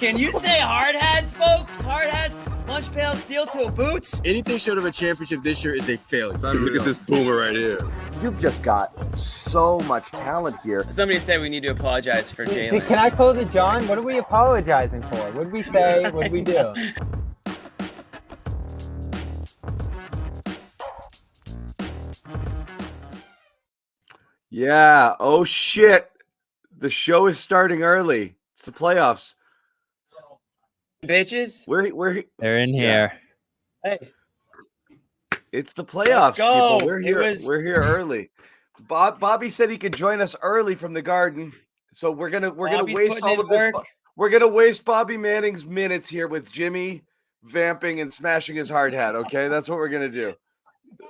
Can you say hard hats, folks? Hard hats, lunch pails, steel-toe boots? Anything short of a championship this year is a failure. Look at this boomer right here. You've just got so much talent here. Somebody said we need to apologize for Jaylen. Can I close it, John? What are we apologizing for? What did we say? What did we do? Yeah. Oh, shit. The show is starting early. It's the playoffs. Bitches. They're in here. Hey. It's the playoffs, go. people. We're here early. Bobby said he could join us early from the Garden. So we're gonna waste all of this. We're gonna waste Bobby Manning's minutes here with Jimmy vamping and smashing his hard hat. Okay, that's what we're gonna do.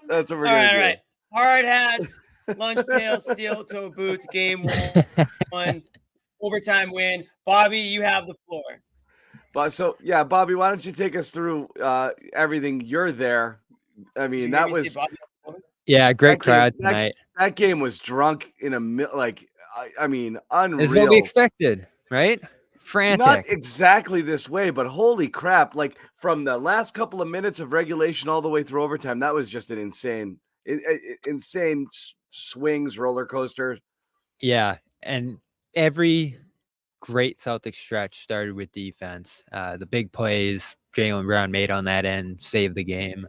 That's what we're gonna do. All right. Hard hats, lunch pails, steel-toe boots. Game 1, overtime win. Bobby, you have the floor. But so yeah, Bobby, why don't you take us through everything? You're there. I mean, that was great crowd tonight. That game was drunk in I mean, unreal. Is what we expected, right? Frantic. Not exactly this way, but holy crap! Like from the last couple of minutes of regulation all the way through overtime, that was just an insane swings, roller coaster. Yeah, and every great Celtics stretch started with defense. The big plays Jaylen Brown made on that end saved the game.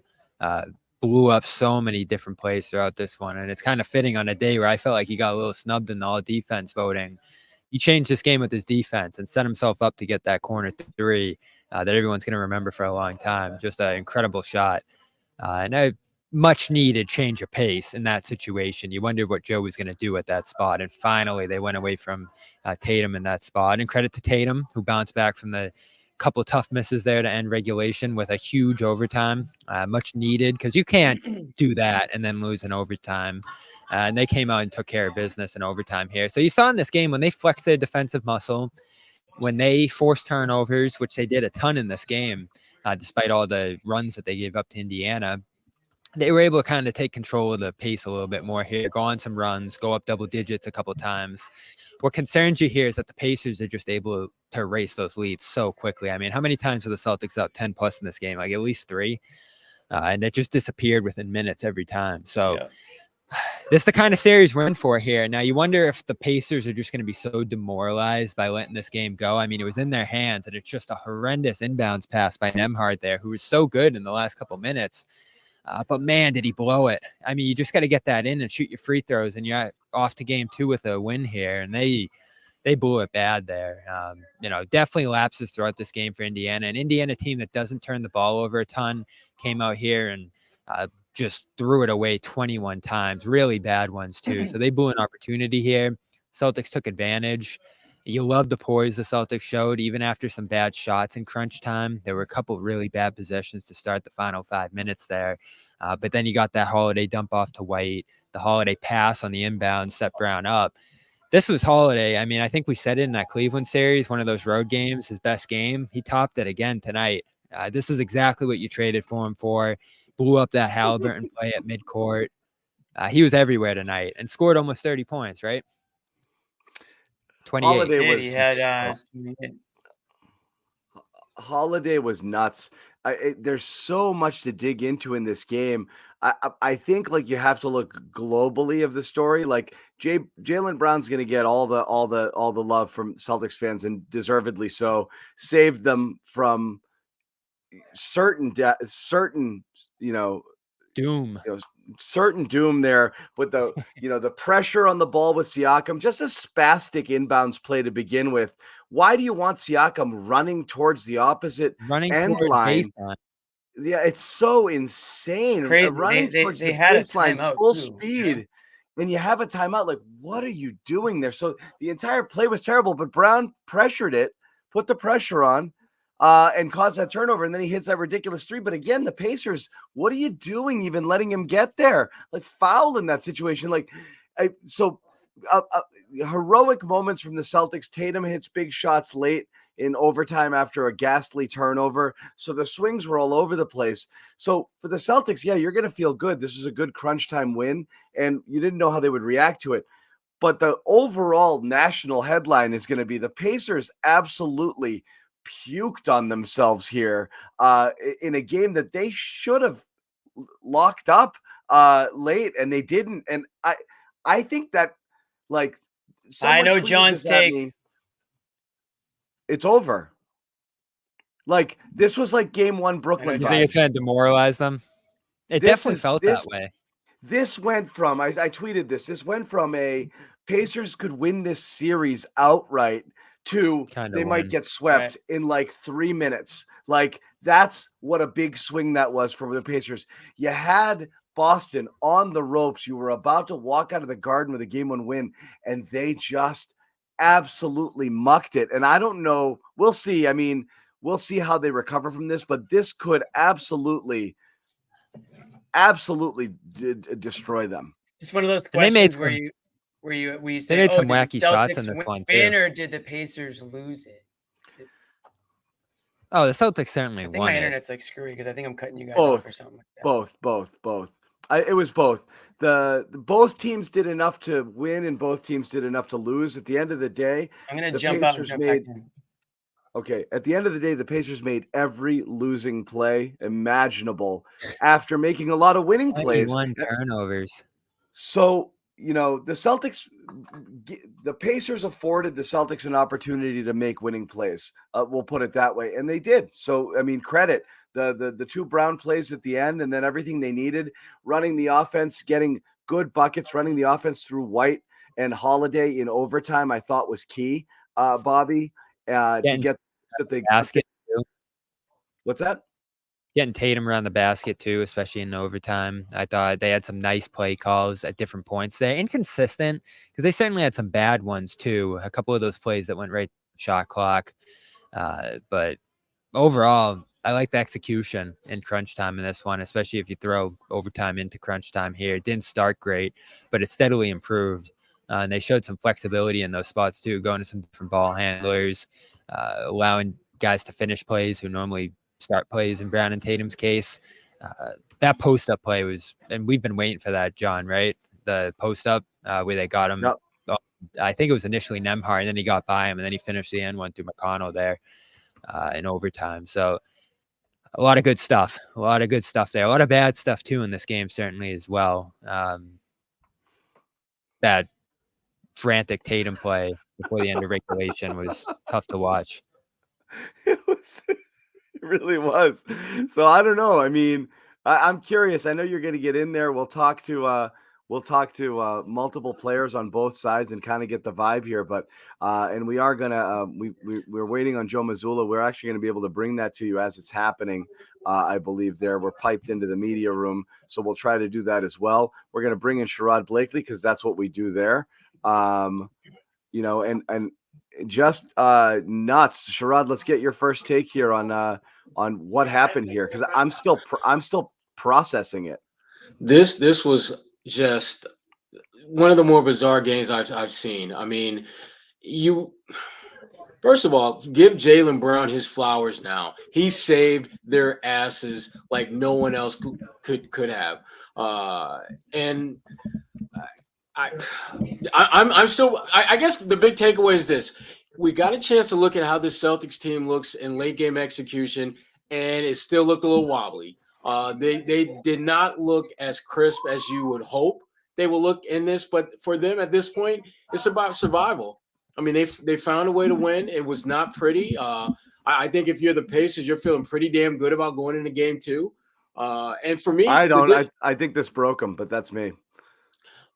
Blew up so many different plays throughout this one, and it's kind of fitting on a day where I felt like he got a little snubbed in the all defense voting. He changed this game with his defense and set himself up to get that corner 3 that everyone's going to remember for a long time. Just an incredible shot, and a much needed change of pace in that situation. You wondered what Joe was going to do at that spot, and finally they went away from Tatum in that spot. And credit to Tatum, who bounced back from the couple of tough misses there to end regulation with a huge overtime, much needed, because you can't do that and then lose in overtime. And they came out and took care of business in overtime here. So you saw in this game when they flexed their defensive muscle, when they forced turnovers, which they did a ton in this game, despite all the runs that they gave up to Indiana, they were able to kind of take control of the pace a little bit more here, go on some runs, go up double digits a couple of times. What concerns you here is that the Pacers are just able to erase those leads so quickly. I mean, how many times were the Celtics up 10 plus in this game? Like at least 3. And it just disappeared within minutes every time. So this is the kind of series we're in for here. Now, you wonder if the Pacers are just going to be so demoralized by letting this game go. I mean, it was in their hands, and it's just a horrendous inbounds pass by Nembhard there, who was so good in the last couple minutes. But man, did he blow it. I mean, you just got to get that in and shoot your free throws, and you're off to game 2 with a win here. And they blew it bad there. Definitely lapses throughout this game for Indiana. An Indiana team that doesn't turn the ball over a ton came out here and just threw it away 21 times, really bad ones too. So they blew an opportunity here. Celtics took advantage. You love the poise the Celtics showed, even after some bad shots in crunch time. There were a couple of really bad possessions to start the final 5 minutes there. But then you got that Holiday dump off to White, the Holiday pass on the inbound, set Brown up. This was Holiday. I mean, I think we said it in that Cleveland series, one of those road games, his best game. He topped it again tonight. This is exactly what you traded for him for. Blew up that Halliburton play at midcourt. He was everywhere tonight and scored almost 30 points, right? 28. Holiday was nuts. There's so much to dig into in this game. I think like you have to look globally of the story. Like Jaylen Brown's going to get all the love from Celtics fans, and deservedly so. Saved them from certain doom. Certain doom there, but the pressure on the ball with Siakam, just a spastic inbounds play to begin with. Why do you want Siakam running towards the opposite end line? Yeah, it's so insane. Crazy. Running towards the baseline full speed, and you have a timeout. Like, what are you doing there? So the entire play was terrible, but Brown pressured it, put the pressure on, and caused that turnover, and then he hits that ridiculous 3. But again, the Pacers, what are you doing even letting him get there? Like, foul in that situation. Heroic moments from the Celtics. Tatum hits big shots late in overtime after a ghastly turnover. So the swings were all over the place. So for the Celtics, yeah, you're going to feel good. This is a good crunch time win, and you didn't know how they would react to it. But the overall national headline is going to be the Pacers absolutely puked on themselves here in a game that they should have locked up late, and they didn't. And I think that, like, I know tweeted John's this at take. me. It's over. Like, this was like game one Brooklyn You think it's vibes. going to demoralize them? It definitely felt that way. This went from, I tweeted this. This went from a Pacers could win this series outright to they might get swept in like 3 minutes. Like, that's what a big swing that was for the Pacers. You had Boston on the ropes. You were about to walk out of the Garden with a game one win, and they just absolutely mucked it. And I don't know. We'll see. I mean, we'll see how they recover from this, but this could absolutely destroy them. Just one of those questions where you say, they made some did wacky the shots in Celtics this one win too. or did the Pacers lose it? Oh, the Celtics certainly I think won my it. internet's like screwy because I think I'm cutting you guys off or something like that. Both. It was both. Both teams did enough to win, and both teams did enough to lose. At the end of the day, I'm gonna jump out and jump back in. Okay, at the end of the day, the Pacers made every losing play imaginable after making a lot of winning plays. 21 turnovers. So, the Pacers afforded the Celtics an opportunity to make winning plays. We'll put it that way. And they did. So, I mean, credit the two Brown plays at the end, and then everything they needed, running the offense, getting good buckets, running the offense through White and Holiday in overtime, I thought was key, Bobby, to get the basket. What's that? Getting Tatum around the basket too, especially in overtime. I thought they had some nice play calls at different points there. Inconsistent, because they certainly had some bad ones too. A couple of those plays that went right to the shot clock. But overall, I like the execution in crunch time in this one, especially if you throw overtime into crunch time here. It didn't start great, but it steadily improved. And they showed some flexibility in those spots too, going to some different ball handlers, allowing guys to finish plays who normally start plays in Brown and Tatum's case. That post-up play was, and we've been waiting for that, John, right? The post-up where they got him. Yep. I think it was initially Nemhard, and then he got by him, and then he finished the end one through McConnell there in overtime. So a lot of good stuff. A lot of good stuff there. A lot of bad stuff, too, in this game, certainly, as well. That frantic Tatum play before the end of regulation was tough to watch. It really was. So I don't know. I mean, I'm curious. I know you're going to get in there. We'll talk to multiple players on both sides and kind of get the vibe here. But and we are gonna we're waiting on Joe Mazzulla. We're actually going to be able to bring that to you as it's happening. I believe we're piped into the media room, so we'll try to do that as well. We're going to bring in Sherrod Blakely because that's what we do there. And just nuts. Sherrod, let's get your first take here on what happened here, because I'm still processing it. This was just one of the more bizarre games I've seen. I mean, first of all, give Jaylen Brown his flowers now. He saved their asses like no one else could have. And I'm still. I guess the big takeaway is this: we got a chance to look at how the Celtics team looks in late game execution, and it still looked a little wobbly. They did not look as crisp as you would hope they will look in this, but for them at this point, it's about survival. I mean, they found a way to win. It was not pretty. I think if you're the Pacers, you're feeling pretty damn good about going into game two. And for me, I think this broke them, but that's me.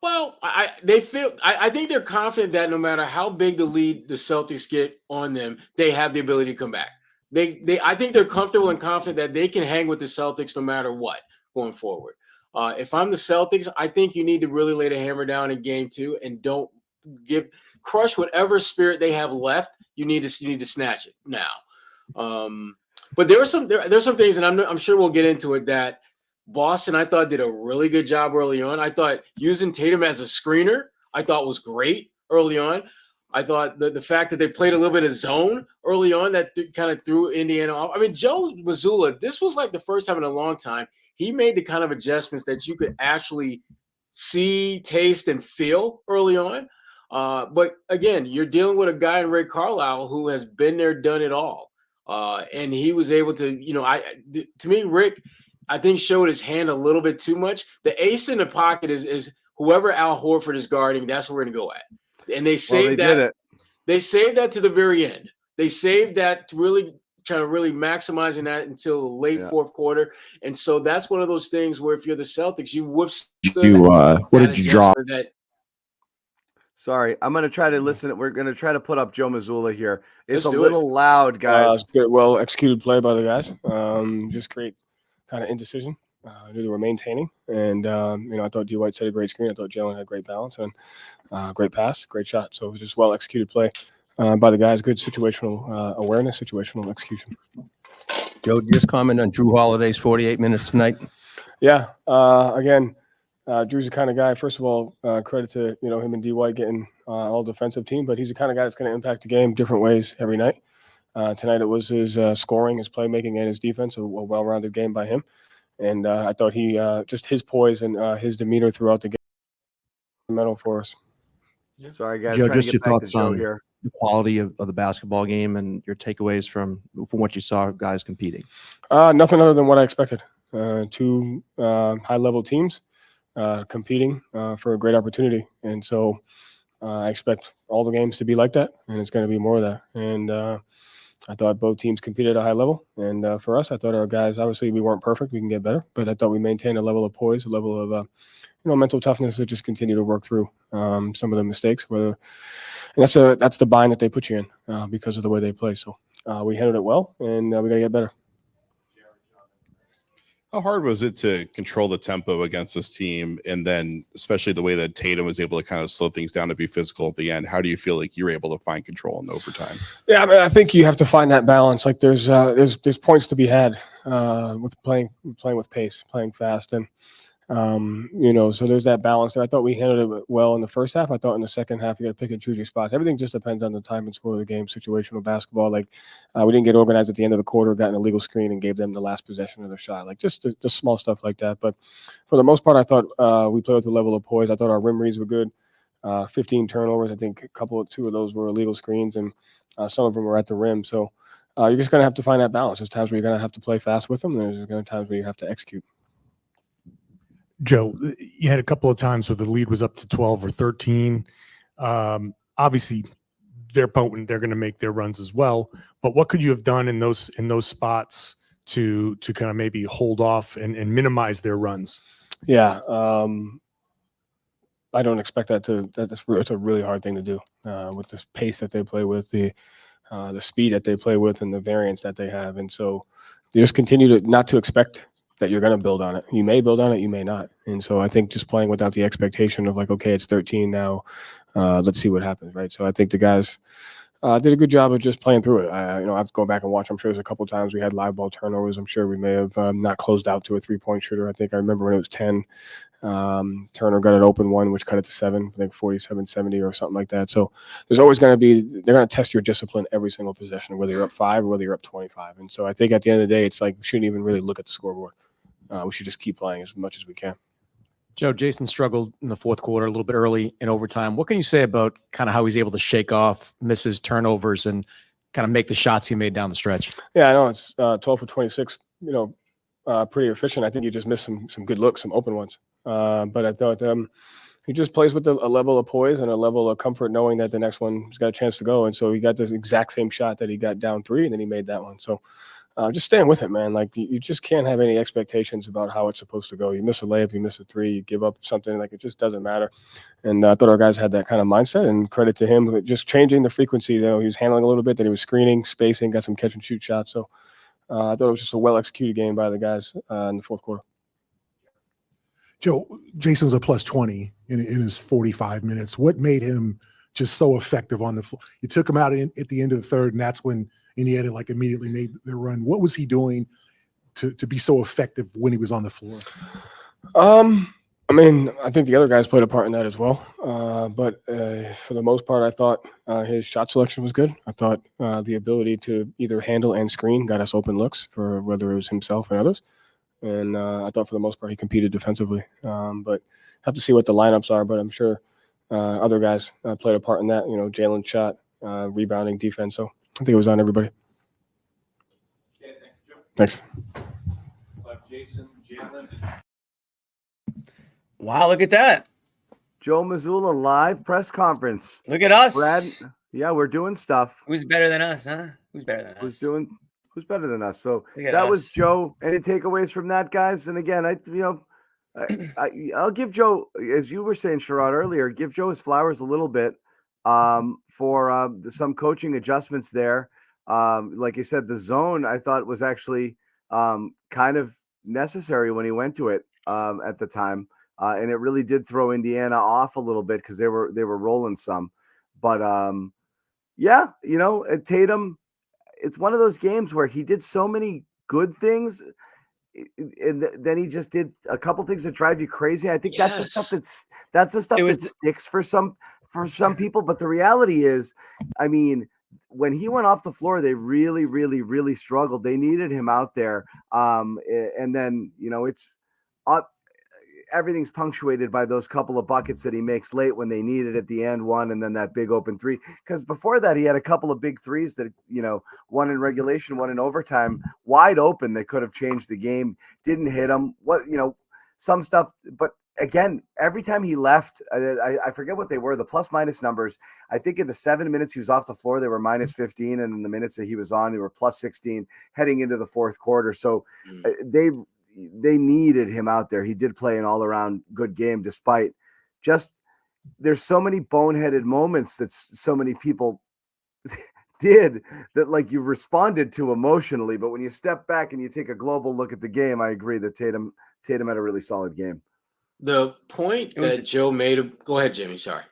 Well, I think they're confident that no matter how big the lead the Celtics get on them, they have the ability to come back. I think they're comfortable and confident that they can hang with the Celtics no matter what going forward. If I'm the Celtics, I think you need to really lay the hammer down in game two and don't crush whatever spirit they have left. You need to snatch it now. But there's some things, and I'm sure we'll get into it, that Boston, I thought, did a really good job early on. I thought using Tatum as a screener, I thought was great early on. I thought the fact that they played a little bit of zone early on that kind of threw Indiana off. I mean, Joe Mazzulla, this was like the first time in a long time he made the kind of adjustments that you could actually see, taste, and feel early on. But again, you're dealing with a guy in Ray Carlisle who has been there, done it all. And he was able to, to me, Rick, I think showed his hand a little bit too much. The ace in the pocket is whoever Al Horford is guarding, that's what we're going to go at. And they saved that. Did it. They saved that to the very end. They saved that to really trying to really maximizing that until the late fourth quarter. And so that's one of those things where if you're the Celtics, you withstood what did you draw? Sorry, I'm going to try to listen. We're going to try to put up Joe Mazzulla here. It's a little loud, guys. Well executed play by the guys. Just great kind of indecision. I knew they were maintaining. And, I thought D. White set a great screen. I thought Jaylen had great balance and great pass, great shot. So it was just well executed play by the guys. Good situational awareness, situational execution. Joe, just comment on Jrue Holiday's 48 minutes tonight. Yeah. Again, Drew's the kind of guy, first of all, credit to, him and D. White getting all defensive team, but he's the kind of guy that's going to impact the game different ways every night. Tonight it was his scoring, his playmaking, and his defense, a well-rounded game by him. And I thought he just his poise and his demeanor throughout the game fundamental for us. Sorry, guys. Joe, just your thoughts on here. The quality of the basketball game and your takeaways from what you saw guys competing. Nothing other than what I expected. Two high-level teams competing for a great opportunity. And so I expect all the games to be like that, and it's going to be more of that. And I thought both teams competed at a high level. And for us, I thought our guys, obviously we weren't perfect. We can get better. But I thought we maintained a level of poise, a level of mental toughness to just continue to work through some of the mistakes. And that's the bind that they put you in because of the way they play. So we handled it well, and we got to get better. How hard was it to control the tempo against this team? And then especially the way that Tatum was able to kind of slow things down to be physical at the end. How do you feel like you're able to find control in overtime? Yeah, I mean, I think you have to find that balance. Like there's points to be had with playing with pace, playing fast. And, so there's that balance there. I thought we handled it well in the first half. I thought in the second half, you got to pick and choose your spots. Everything just depends on the time and score of the game, situational basketball. Like we didn't get organized at the end of the quarter, got an illegal screen and gave them the last possession of their shot. Like just small stuff like that. But for the most part, I thought we played with a level of poise. I thought our rim reads were good. 15 turnovers. I think two of those were illegal screens, and some of them were at the rim. So you're just going to have to find that balance. There's times where you're going to have to play fast with them, and there's going to be times where you have to execute. Joe, you had a couple of times where the lead was up to 12 or 13. Obviously, they're potent. They're going to make their runs as well. But what could you have done in those spots to kind of maybe hold off and minimize their runs? Yeah, I don't expect that's a really hard thing to do with the pace that they play with, the speed that they play with, and the variance that they have. And so you just continue not to expect that you're going to build on it. You may build on it, you may not. And so I think just playing without the expectation of like, okay, it's 13 now, let's see what happens, right? So I think the guys did a good job of just playing through it. I have to go back and watch. I'm sure there's a couple of times we had live ball turnovers. I'm sure we may have not closed out to a three-point shooter. I think I remember when it was 10. Turner got an open one, which cut it to 7, I think 47-70 or something like that. So there's always going to be, they're going to test your discipline every single possession, whether you're up 5 or whether you're up 25. And so I think at the end of the day, it's like we shouldn't even really look at the scoreboard. We should just keep playing as much as we can. Joe, Jason struggled in the fourth quarter a little bit early in overtime. What can you say about kind of how he's able to shake off misses, turnovers, and kind of make the shots he made down the stretch? Yeah, I know it's 12 for 26, pretty efficient. I think he just missed some good looks, some open ones. But I thought he just plays with a level of poise and a level of comfort knowing that the next one's got a chance to go. And so he got this exact same shot that he got down 3, and then he made that one. So just staying with it, man. Like you just can't have any expectations about how it's supposed to go. You miss a layup, you miss a 3, you give up something, like it just doesn't matter. And I thought our guys had that kind of mindset, and credit to him, but just changing the frequency. He was handling a little bit, then he was screening, spacing, got some catch and shoot shots. So I thought it was just a well executed game by the guys in the fourth quarter. Joe, Jason was a plus 20 in his 45 minutes. What made him just so effective on the floor? You took him out at the end of the third, and that's when Indiana immediately made their run. What was he doing to be so effective when he was on the floor? I mean, I think the other guys played a part in that as well. But for the most part, I thought his shot selection was good. I thought the ability to either handle and screen got us open looks for whether it was himself and others. And I thought for the most part he competed defensively. But have to see what the lineups are. But I'm sure other guys played a part in that. Jaylen shot, rebounding, defense. So I think it was on everybody. Thanks. Jason, Jaylen. Wow, look at that. Joe Mazzulla live press conference. Look at us. Brad, yeah, we're doing stuff. Who's better than us, huh? Who's better than us? Who's better than us? So Look at that us. was Joe. Any takeaways from that, guys? And again, I'll give Joe, as you were saying, Sherrod, earlier, give Joe his flowers a little bit for some coaching adjustments there. Like you said, the zone I thought was actually kind of necessary when he went to it at the time. And it really did throw Indiana off a little bit because they were rolling some. But yeah, Tatum, it's one of those games where he did so many good things, and then he just did a couple things that drive you crazy. I think that's the stuff that sticks for some people. But the reality is, I mean, when he went off the floor, they really, really, really struggled. They needed him out there. And then, it's everything's punctuated by those couple of buckets that he makes late when they need it at the end, one, and then that big open three. Because before that, he had a couple of big threes that, one in regulation, one in overtime, wide open that could have changed the game. Didn't hit him. Some stuff. But again, every time he left, I forget what they were, the plus minus numbers. I think in the 7 minutes he was off the floor, they were minus 15. And in the minutes that he was on, they were plus 16 heading into the fourth quarter. So they needed him out there. He did play an all-around good game, despite just there's so many boneheaded moments that so many people did that, like, you responded to emotionally. But when you step back and you take a global look at the game, I agree that Tatum had a really solid game. The point that Joe made, go ahead, Jimmy. Sorry.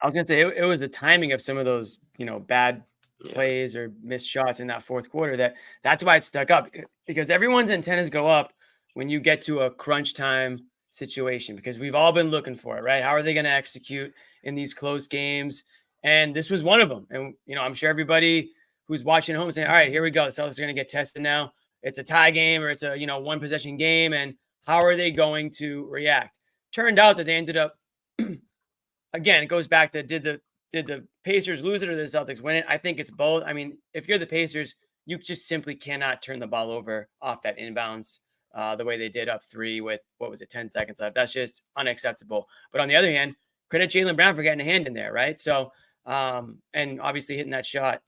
I was going to say it was the timing of some of those, bad plays or missed shots in that fourth quarter that's why it stuck up, because everyone's antennas go up when you get to a crunch time situation, because we've all been looking for it, right? How are they going to execute in these close games? And this was one of them. And, I'm sure everybody who's watching at home is saying, all right, here we go. The Celtics are going to get tested now. It's a tie game, or it's a, one possession game. And how are they going to react? Turned out that they ended up, again, it goes back to, did the Pacers lose it or the Celtics win it? I think it's both. I mean, if you're the Pacers, you just simply cannot turn the ball over off that inbounds the way they did up 3 with, 10 seconds left. That's just unacceptable. But on the other hand, credit Jaylen Brown for getting a hand in there, right? So, and obviously hitting that shot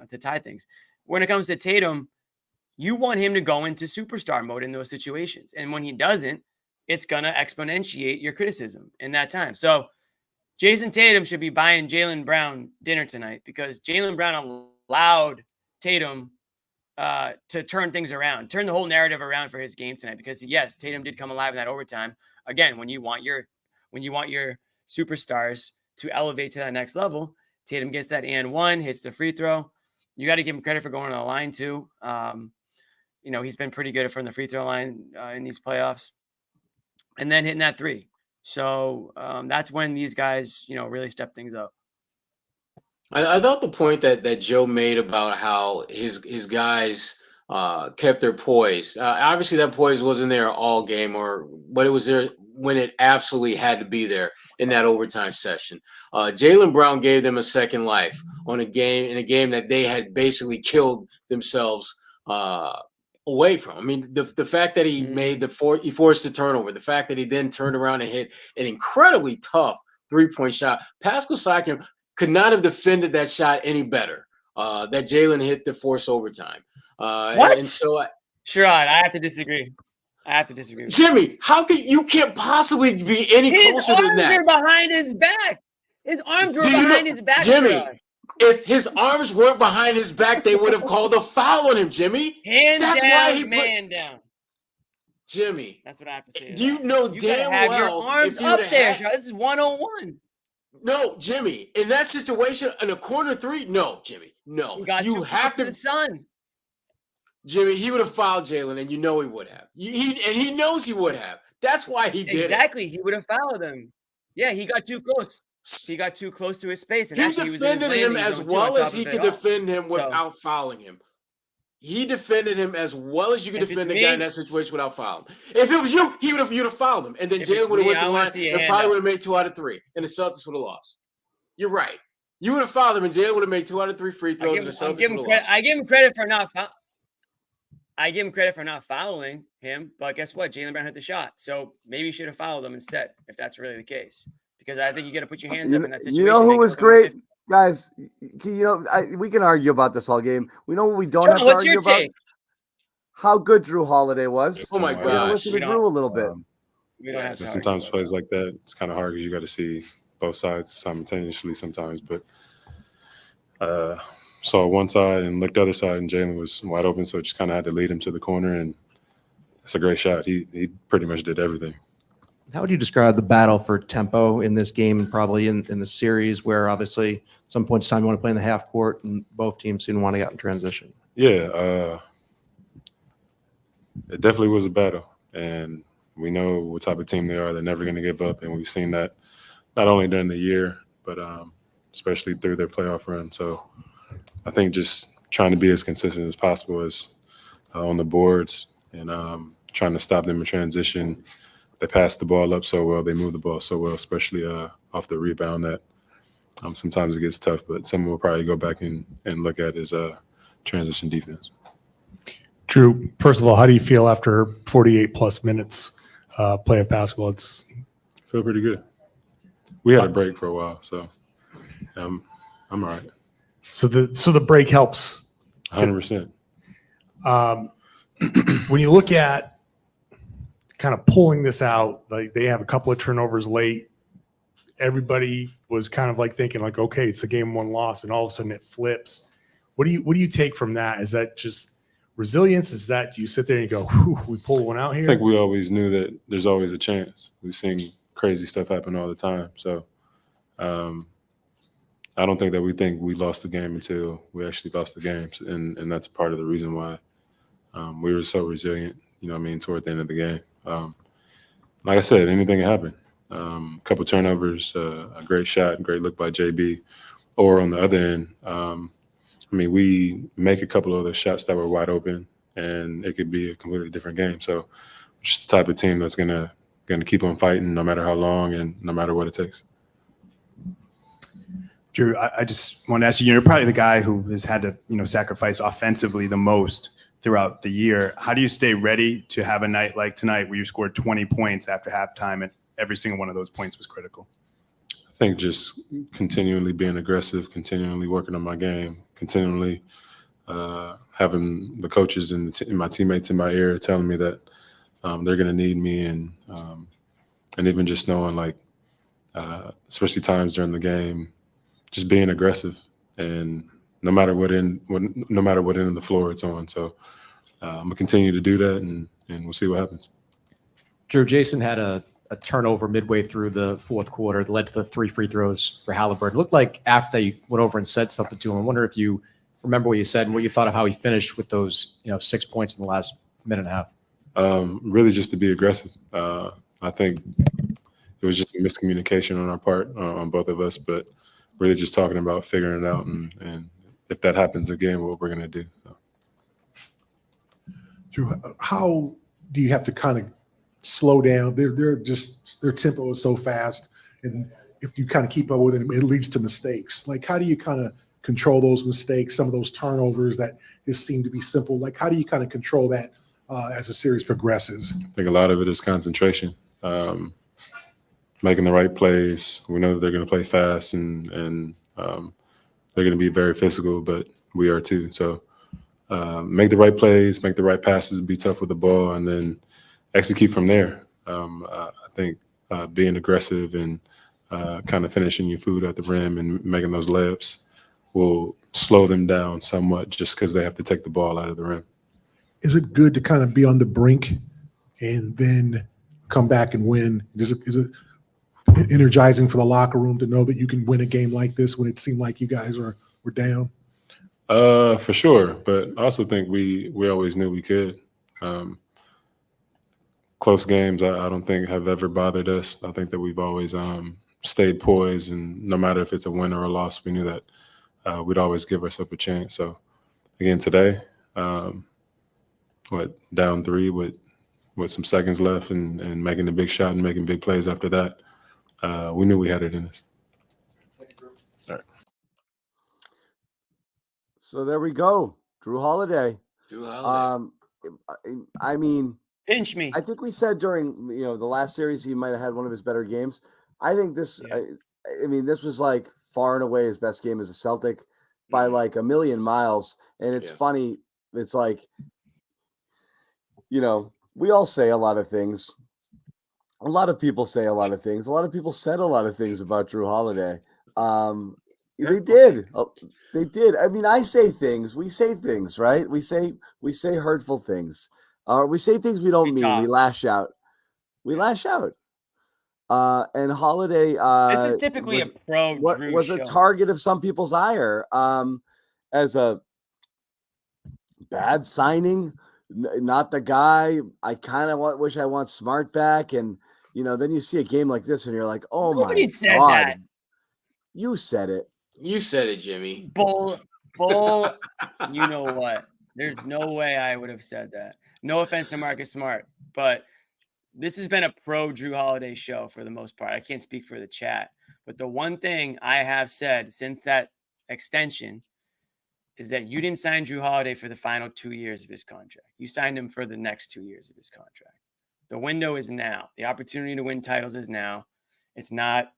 to tie things. When it comes to Tatum, you want him to go into superstar mode in those situations. And when he doesn't, it's going to exponentiate your criticism in that time. So Jason Tatum should be buying Jaylen Brown dinner tonight, because Jaylen Brown allowed Tatum to turn things around, turn the whole narrative around for his game tonight. Because yes, Tatum did come alive in that overtime. Again, when you want your superstars to elevate to that next level, Tatum gets that and one, hits the free throw. You got to give him credit for going to the line too. He's been pretty good from the free throw line in these playoffs, and then hitting that 3. So that's when these guys, really step things up. I thought the point that Joe made about how his guys kept their poise. Obviously, that poise wasn't there all game, but it was there when it absolutely had to be there in that overtime session. Jaylen Brown gave them a second life in a game that they had basically killed themselves away from. I mean, the fact that he made he forced the turnover, the fact that he then turned around and hit an incredibly tough 3-point shot. Pascal Siakam could not have defended that shot any better. That Jaylen hit the forced overtime. What? And so Sherrod, I have to disagree. With Jimmy, you can't possibly be any closer than that. His arms are behind his back. His arms were behind his back, Jimmy. Sherrod. If his arms weren't behind his back, they would have called a foul on him, Jimmy. That's down, man down. Jimmy. That's what I have to say. Do you know damn have well your arms up there, Sherrod. This is 101. No, Jimmy. In that situation, in a corner 3, no, Jimmy. No. You have to. The sun. Jimmy, he would have fouled Jaylen, and he would have. He knows he would have. That's why he did Exactly. He would have fouled him. Yeah, he got too close. He got too close to his space. And he defended him as well as he could defend him without fouling him. He defended him as well as you could defend a guy in that situation without fouling him. If it was you, you'd have fouled him. And then Jaylen would have went to the line and probably would have made 2 out of 3. And the Celtics would have lost. You're right. You would have fouled him, and Jaylen would have made 2 out of 3 free throws. And the Celtics would have lost. I give him credit for not fouling. I give him credit for not fouling him, but guess what? Jaylen Brown hit the shot. So maybe you should have fouled him instead, if that's really the case. Because I think you got to put your hands up in that situation. You know who was great? Guys, we can argue about this all game. We know what we don't have to argue about? How good Jrue Holiday was. Oh, my We're going to God. listen to Jrue a little bit. We don't have to sometimes plays like that, it's kind of hard because you got to see both sides simultaneously sometimes. But saw one side and looked the other side, and Jaylen was wide open, so just kind of had to lead him to the corner, and it's a great shot. He pretty much did everything. How would you describe the battle for tempo in this game and probably in the series where obviously at some point in time you want to play in the half court and both teams seem to want to get in transition? Yeah, it definitely was a battle, and we know what type of team they are. They're never going to give up, and we've seen that not only during the year, but especially through their playoff run. So I think just trying to be as consistent as possible as on the boards and trying to stop them in transition. They pass the ball up so well. They move the ball so well, especially off the rebound that sometimes it gets tough, but someone will probably go back and look at his transition defense. Jrue, first of all, how do you feel after 48-plus minutes play of basketball? Feel pretty good. We had a break for a while, so I'm all right. So the break helps. 100%. When you look at kind of pulling this out, like they have a couple of turnovers late, everybody was kind of like thinking like, okay, it's a game one loss, and all of a sudden it flips. What do you take from that? Is that just resilience? Is that, do you sit there and you go, whew, we pull one out here? I think we always knew that there's always a chance. We've seen crazy stuff happen all the time. So I don't think that we think we lost the game until we actually lost the games. And that's part of the reason why we were so resilient, toward the end of the game. Like I said, anything can happen. A couple turnovers, a great shot, great look by JB. Or on the other end, we make a couple of those shots that were wide open, and it could be a completely different game. So just the type of team that's gonna keep on fighting no matter how long and no matter what it takes. Jrue, I just want to ask you, you're probably the guy who has had to, sacrifice offensively the most throughout the year. How do you stay ready to have a night like tonight where you scored 20 points after halftime and every single one of those points was critical? I think just continually being aggressive, continually working on my game, continually having the coaches and my teammates in my ear telling me that they're going to need me, and even just knowing, especially times during the game, just being aggressive, and no matter what end of the floor it's on. So I'm gonna continue to do that, and we'll see what happens. Jrue, Jason had a turnover midway through the fourth quarter that led to the 3 free throws for Halliburton. It looked like after you went over and said something to him, I wonder if you remember what you said and what you thought of how he finished with those 6 points in the last minute and a half. Really just to be aggressive. I think it was just a miscommunication on our part, on both of us, but really just talking about figuring it out, and if that happens again, what we're going to do. So. Jrue, how do you have to kind of slow down? Their tempo is so fast, and if you kind of keep up with it, it leads to mistakes. How do you kind of control those mistakes, some of those turnovers that just seem to be simple? How do you kind of control that as the series progresses? I think a lot of it is concentration, making the right plays. We know that they're going to play fast, and they're going to be very physical, but we are too. So make the right plays, make the right passes, be tough with the ball, and then execute from there. I think being aggressive and kind of finishing your food at the rim and making those layups will slow them down somewhat, just because they have to take the ball out of the rim. Is it good to kind of be on the brink and then come back and win? Is it energizing for the locker room to know that you can win a game like this when it seemed like you guys were down? For sure, but I also think we always knew we could. Close games, I don't think have ever bothered us. I think that we've always stayed poised, and no matter if it's a win or a loss, we knew that we'd always give ourselves a chance. So again today, down 3 with some seconds left, and making a big shot and making big plays after that, we knew we had it in us. All right. So there we go. Jrue Holiday. Jrue Holiday. I mean, pinch me. I think we said during the last series he might have had one of his better games. I think this. I mean, this was like far and away his best game as a Celtic by like a million miles. And it's funny. It's like, we all say a lot of things. A lot of people say a lot of things. A lot of people said a lot of things about Jrue Holiday. They did. They did. I mean, I say things. We say things, right? We say hurtful things. We say things we don't mean. We lash out. And Holiday this is typically a pro Jrue was show. a target of some people's ire as a bad signing. Not the guy. I kind of wish I want Smart back. And then you see a game like this and you're like, oh Nobody my said God. that. You said it. You said it, Jimmy. Bull. You know what? There's no way I would have said that. No offense to Marcus Smart, but this has been a pro Jrue Holiday show for the most part. I can't speak for the chat, but the one thing I have said since that extension is that you didn't sign Jrue Holiday for the final 2 years of his contract. You signed him for the next 2 years of his contract. The window is now. The opportunity to win titles is now. It's not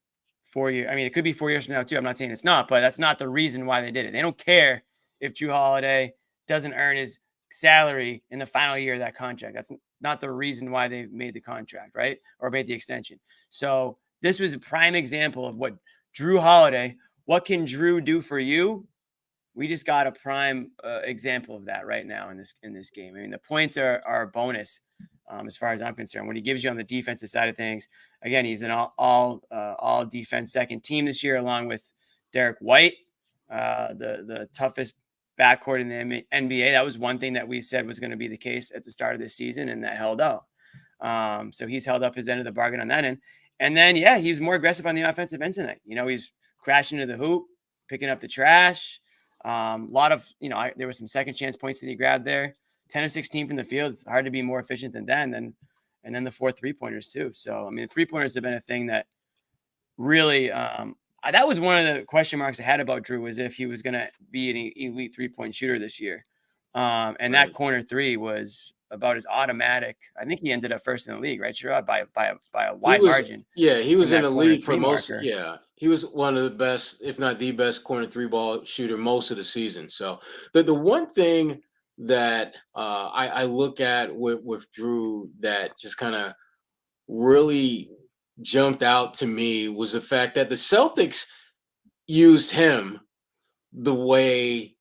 4 years. I mean, it could be 4 years from now too. I'm not saying it's not, but that's not the reason why they did it. They don't care if Jrue Holiday doesn't earn his salary in the final year of that contract. That's not the reason why they made the contract, right? Or made the extension. So this was a prime example of what Jrue Holiday, what can Jrue do for you? We just got a prime example of that right now in this game. I mean, the points are a bonus as far as I'm concerned. What he gives you on the defensive side of things, again, he's an all defense second team this year, along with Derek White, the toughest backcourt in the NBA. That was one thing that we said was going to be the case at the start of this season, and that held out. So he's held up his end of the bargain on that end. And then, he's more aggressive on the offensive end tonight. He's crashing into the hoop, picking up the trash. A lot of, there were some second chance points that he grabbed there. 10 of 16 from the field. It's hard to be more efficient than that. And then the 4 3-pointers too. So, I mean, the 3-pointers have been a thing that really, that was one of the question marks I had about Jrue, was if he was going to be an elite 3-point shooter this year. And that corner 3 was about as automatic. I think he ended up first in the league, right, Sherrod, by a wide margin. Yeah, he was in the league for most. Marker. Yeah, he was one of the best, if not the best, corner 3-ball shooter most of the season. So the one thing that I look at with Jrue that just kind of really jumped out to me was the fact that the Celtics used him the way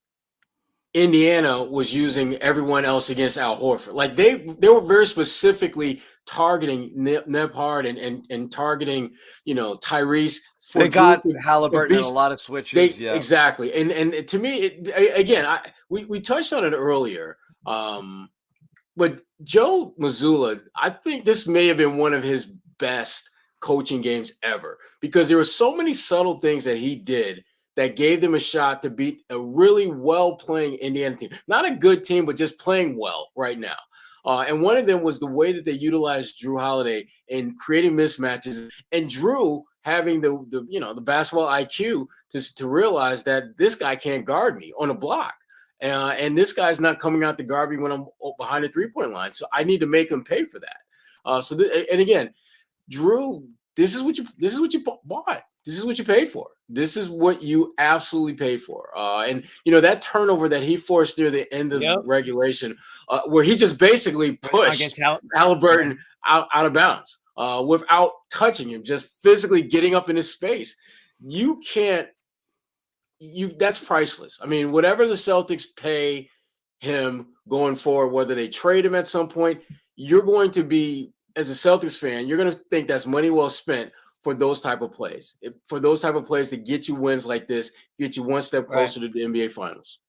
Indiana was using everyone else against Al Horford. Like they were very specifically targeting Nebhard and targeting, Tyrese. They got Halliburton and a lot of switches. Exactly. And to me, we touched on it earlier. But Joe Mazzulla, I think this may have been one of his best coaching games ever, because there were so many subtle things that he did that gave them a shot to beat a really well-playing Indiana team. Not a good team, but just playing well right now. And one of them was the way that they utilized Jrue Holiday in creating mismatches, and Jrue having the basketball IQ to realize that this guy can't guard me on a block. And this guy's not coming out to guard me when I'm behind the 3-point line. So I need to make him pay for that. And again, Jrue, this is what you bought. This is what you paid for. This is what you absolutely paid for. And that turnover that he forced near the end of the regulation, where he just basically pushed Halliburton out of bounds without touching him, just physically getting up in his space. That's priceless. I mean, whatever the Celtics pay him going forward, whether they trade him at some point, you're going to be, as a Celtics fan, you're going to think that's money well spent for those type of plays. For those type of plays to get you wins like this, get you one step closer to the NBA Finals.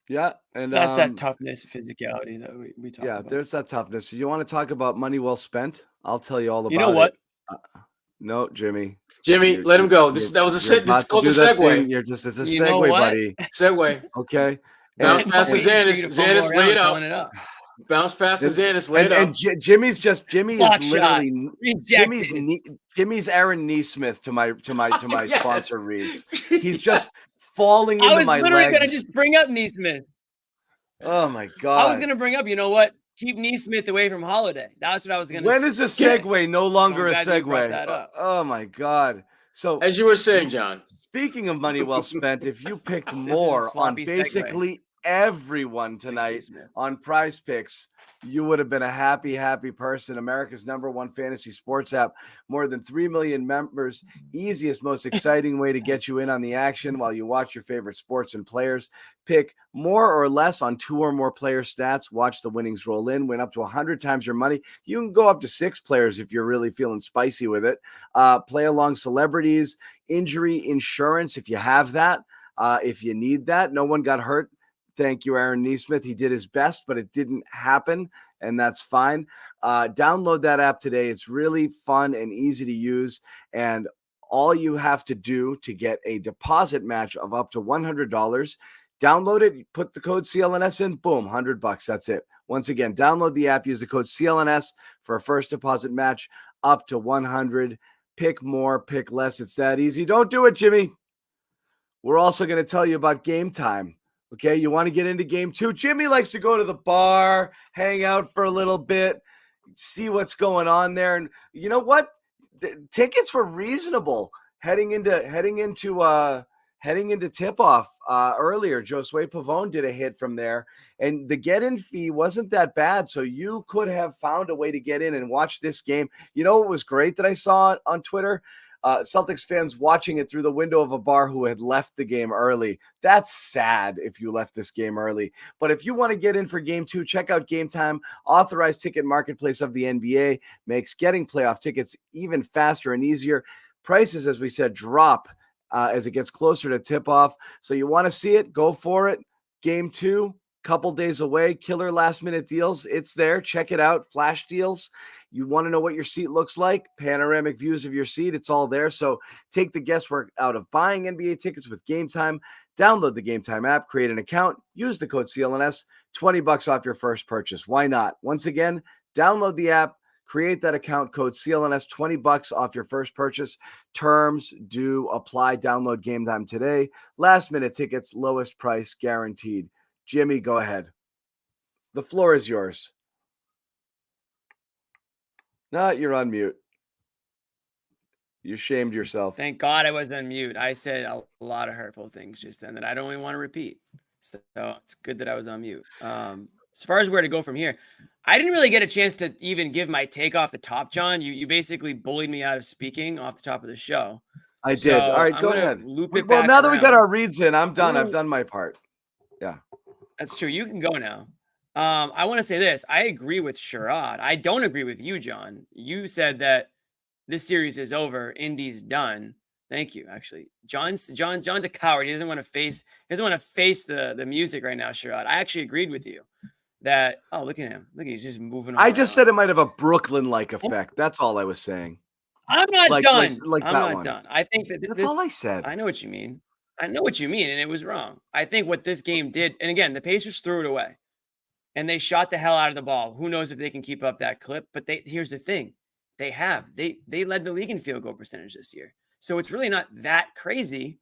Yeah, and that's that toughness, physicality that we talk about. Yeah, there's that toughness. You want to talk about money well spent? I'll tell you all about it. You know what? No, Jimmy, let him go. This was a segue. It's a segue, buddy. Segue. Okay. Bounce past to Zannis. Zannis, lay it up. Bounce past to Zannis, lay it up. And Jimmy is literally Jimmy's Aaron Neesmith to my sponsor reads. He's just falling into my legs. I was literally going to just bring up Neesmith. Oh my God. I was going to bring up, you know what? keep Neesmith away from Holiday. That's what I was going to When say. is a segue no longer a glad you brought segue? that up. Oh my God. So As you were saying, John. speaking of money well spent, if you picked This is a more on sloppy segue. basically everyone tonight Neesmith. on Prize Picks, you would have been a happy person. America's #1 fantasy sports app. More than 3 million members. Easiest, most exciting way to get you in on the action while you watch your favorite sports and players. Pick more or less on 2 or more player stats. Watch the winnings roll in. Win up to 100 times your money. You can go up to 6 players if you're really feeling spicy with it. Play along celebrities, injury insurance if you have that. If you need that. No one got hurt. Thank you, Aaron Neesmith. He did his best, but it didn't happen, and that's fine. Download that app today. It's really fun and easy to use, and all you have to do to get a deposit match of up to $100, download it, put the code CLNS in, boom, $100. That's it. Once again, download the app, use the code CLNS for a first deposit match up to $100. Pick more, pick less. It's that easy. Don't do it, Jimmy. We're also going to tell you about Game Time. Okay, you want to get into game 2? Jimmy likes to go to the bar, hang out for a little bit, see what's going on there. And you know what? The tickets were reasonable heading into tip-off earlier. Josue Pavon did a hit from there, and the get-in fee wasn't that bad, so you could have found a way to get in and watch this game. You know what was great that I saw on Twitter? Celtics fans watching it through the window of a bar who had left the game early. That's sad if you left this game early. But if you want to get in for game 2, check out Game Time. Authorized ticket marketplace of the NBA makes getting playoff tickets even faster and easier. Prices, as we said, drop as it gets closer to tip-off. So you want to see it, go for it. Game 2, couple days away. Killer last-minute deals. It's there. Check it out. Flash deals. You want to know what your seat looks like? Panoramic views of your seat. It's all there. So take the guesswork out of buying NBA tickets with Game Time. Download the Game Time app, create an account, use the code CLNS, $20 off your first purchase. Why not? Once again, download the app, create that account, code CLNS, $20 off your first purchase. Terms do apply. Download Game Time today. Last minute tickets, lowest price guaranteed. Jimmy, go ahead. The floor is yours. No, you're on mute. You shamed yourself. Thank God I was on mute. I said a lot of hurtful things just then that I don't even want to repeat. So it's good that I was on mute. As far as where to go from here, I didn't really get a chance to even give my take off the top, John. You basically bullied me out of speaking off the top of the show. I did. All right, go ahead. Well, now that we got our reads in, I'm done. I've done my part. Yeah. That's true. You can go now. I want to say this. I agree with Sherrod. I don't agree with you, John. You said that this series is over. Indy's done. Thank you. Actually, John's a coward. He doesn't want to face the music right now, Sherrod. I actually agreed with you that. Oh, look at him. Look, he's just moving. I just said it might have a Brooklyn-like effect. That's all I was saying. I'm not done. Like I'm that not one. done. I think that That's all I said. I know what you mean. I know what you mean, and it was wrong. I think what this game did, and again, the Pacers threw it away, and they shot the hell out of the ball. Who knows if they can keep up that clip? But here's the thing: they led the league in field goal percentage this year. So it's really not that crazy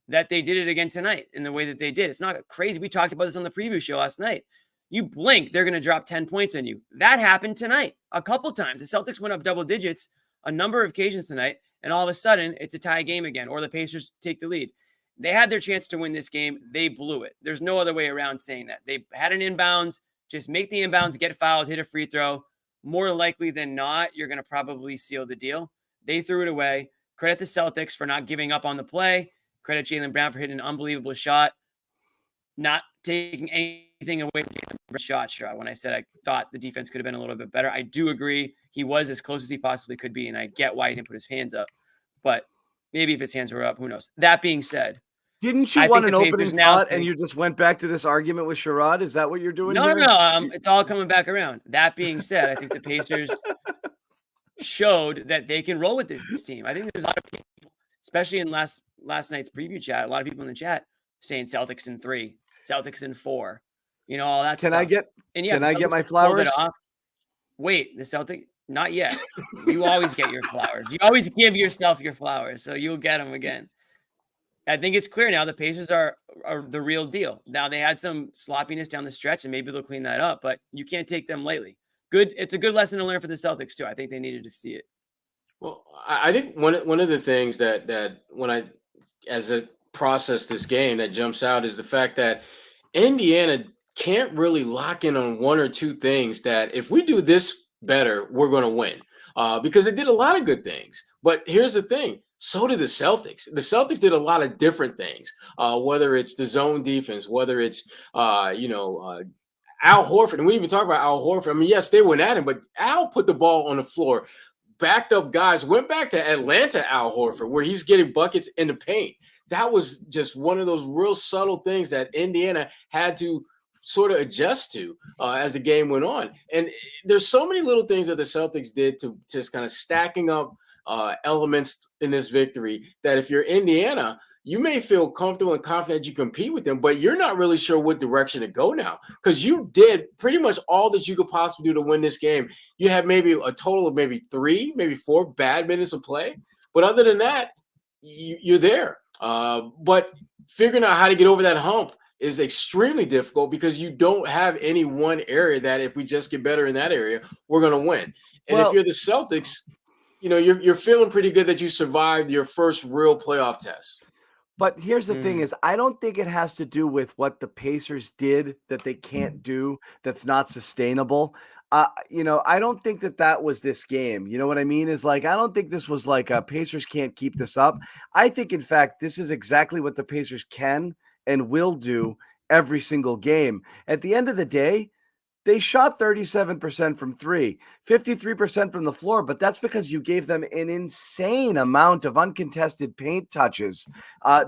that they did it again tonight in the way that they did. It's not crazy. We talked about this on the preview show last night. You blink, they're going to drop 10 points on you. That happened tonight a couple times. The Celtics went up double digits a number of occasions tonight, and all of a sudden it's a tie game again, or the Pacers take the lead. They had their chance to win this game. They blew it. There's no other way around saying that. They had an inbounds. Just make the inbounds, get fouled, hit a free throw. More likely than not, you're going to probably seal the deal. They threw it away. Credit the Celtics for not giving up on the play. Credit Jaylen Brown for hitting an unbelievable shot. Not taking anything away from Jaylen Brown's shot. When I said I thought the defense could have been a little bit better, I do agree. He was as close as he possibly could be, and I get why he didn't put his hands up. But maybe if his hands were up, who knows? That being said, didn't you want an opening thought and you just went back to this argument with Sherrod? Is that what you're doing? No. It's all coming back around. That being said, I think the Pacers showed that they can roll with this team. I think there's a lot of people, especially in last night's preview chat, a lot of people in the chat saying Celtics in 3, Celtics in 4, all that stuff. Can I get my flowers? Wait, the Celtic? Not yet. You always get your flowers. You always give yourself your flowers, so you'll get them again. I think it's clear now the Pacers are the real deal. Now they had some sloppiness down the stretch, and maybe they'll clean that up. But you can't take them lightly. Good. It's a good lesson to learn for the Celtics too. I think they needed to see it. Well, I think one of the things that when I as a process this game that jumps out is the fact that Indiana can't really lock in on one or two things that if we do this better, we're going to win. Because they did a lot of good things. But here's the thing. So did the Celtics. The Celtics did a lot of different things, whether it's the zone defense, whether it's, Al Horford. And we didn't even talk about Al Horford. I mean, yes, they went at him, but Al put the ball on the floor, backed up guys, went back to Atlanta Al Horford, where he's getting buckets in the paint. That was just one of those real subtle things that Indiana had to sort of adjust to as the game went on. And there's so many little things that the Celtics did to just kind of stacking up elements in this victory that if you're Indiana, you may feel comfortable and confident you compete with them, but you're not really sure what direction to go now because you did pretty much all that you could possibly do to win this game. You had maybe a total of maybe 3, maybe 4 bad minutes of play. But other than that, you're there. But figuring out how to get over that hump is extremely difficult because you don't have any one area that if we just get better in that area, we're going to win. And if you're the Celtics, you're feeling pretty good that you survived your first real playoff test. But here's the thing is, I don't think it has to do with what the Pacers did that they can't do that's not sustainable. I don't think that was this game. You know what I mean? Is like, I don't think this was like Pacers can't keep this up. I think, in fact, this is exactly what the Pacers can and will do every single game. At the end of the day, they shot 37% from 3, 53% from the floor, but that's because you gave them an insane amount of uncontested paint touches.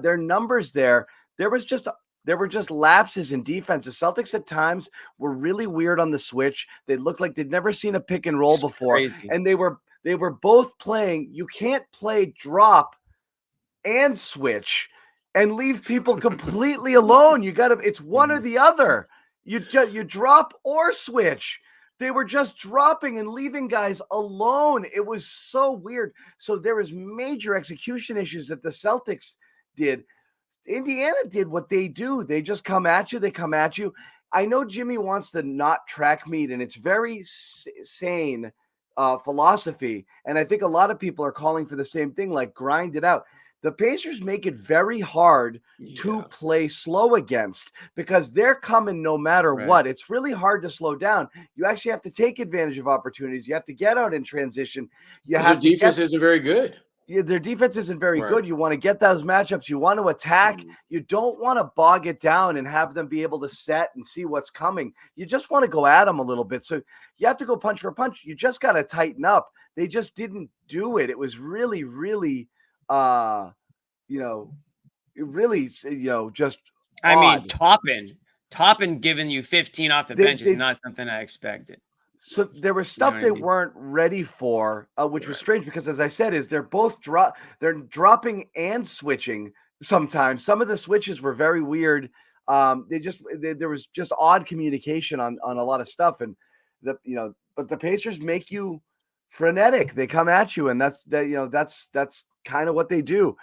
Their numbers there were just lapses in defense. The Celtics at times were really weird on the switch. They looked like they'd never seen a pick and roll before. Crazy. And they were both playing. You can't play drop and switch and leave people completely alone. It's one or the other. You drop or switch. They were just dropping and leaving guys alone. It was so weird. So there was major execution issues that the Celtics did. Indiana did what they do. They just come at you. They come at you. I know Jimmy wants to not track meet, and it's very sane philosophy. And I think a lot of people are calling for the same thing, like grind it out. The Pacers make it very hard to play slow against because they're coming no matter what. It's really hard to slow down. You actually have to take advantage of opportunities. You have to get out in transition. Their defense isn't very good. Yeah, their defense isn't very good. You want to get those matchups. You want to attack. You don't want to bog it down and have them be able to set and see what's coming. You just want to go at them a little bit. So you have to go punch for punch. You just got to tighten up. They just didn't do it. It was really, really just I odd. mean, Toppin giving you 15 off the bench is not something I expected. So there was stuff they weren't ready for, which was strange because, as I said, they're both they're dropping and switching sometimes. Some of the switches were very weird. There was just odd communication on a lot of stuff, and but the Pacers make you frenetic. They come at you, and that's kind of what they do.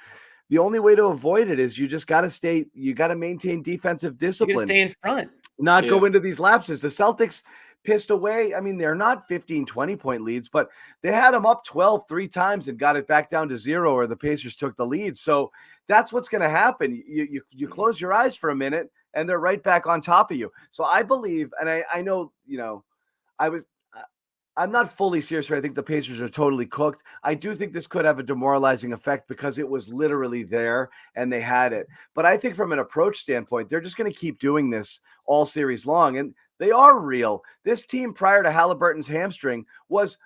The only way to avoid it is you just got to maintain defensive discipline. You got to stay in front. Not go into these lapses. The Celtics pissed away. I mean, they're not 15, 20-point leads, but they had them up 12 3 times and got it back down to 0, or the Pacers took the lead. So that's what's going to happen. You close your eyes for a minute, and they're right back on top of you. So I believe, and I know, I'm not fully serious where I think the Pacers are totally cooked. I do think this could have a demoralizing effect because it was literally there and they had it. But I think from an approach standpoint, they're just going to keep doing this all series long. And they are real. This team prior to Halliburton's hamstring was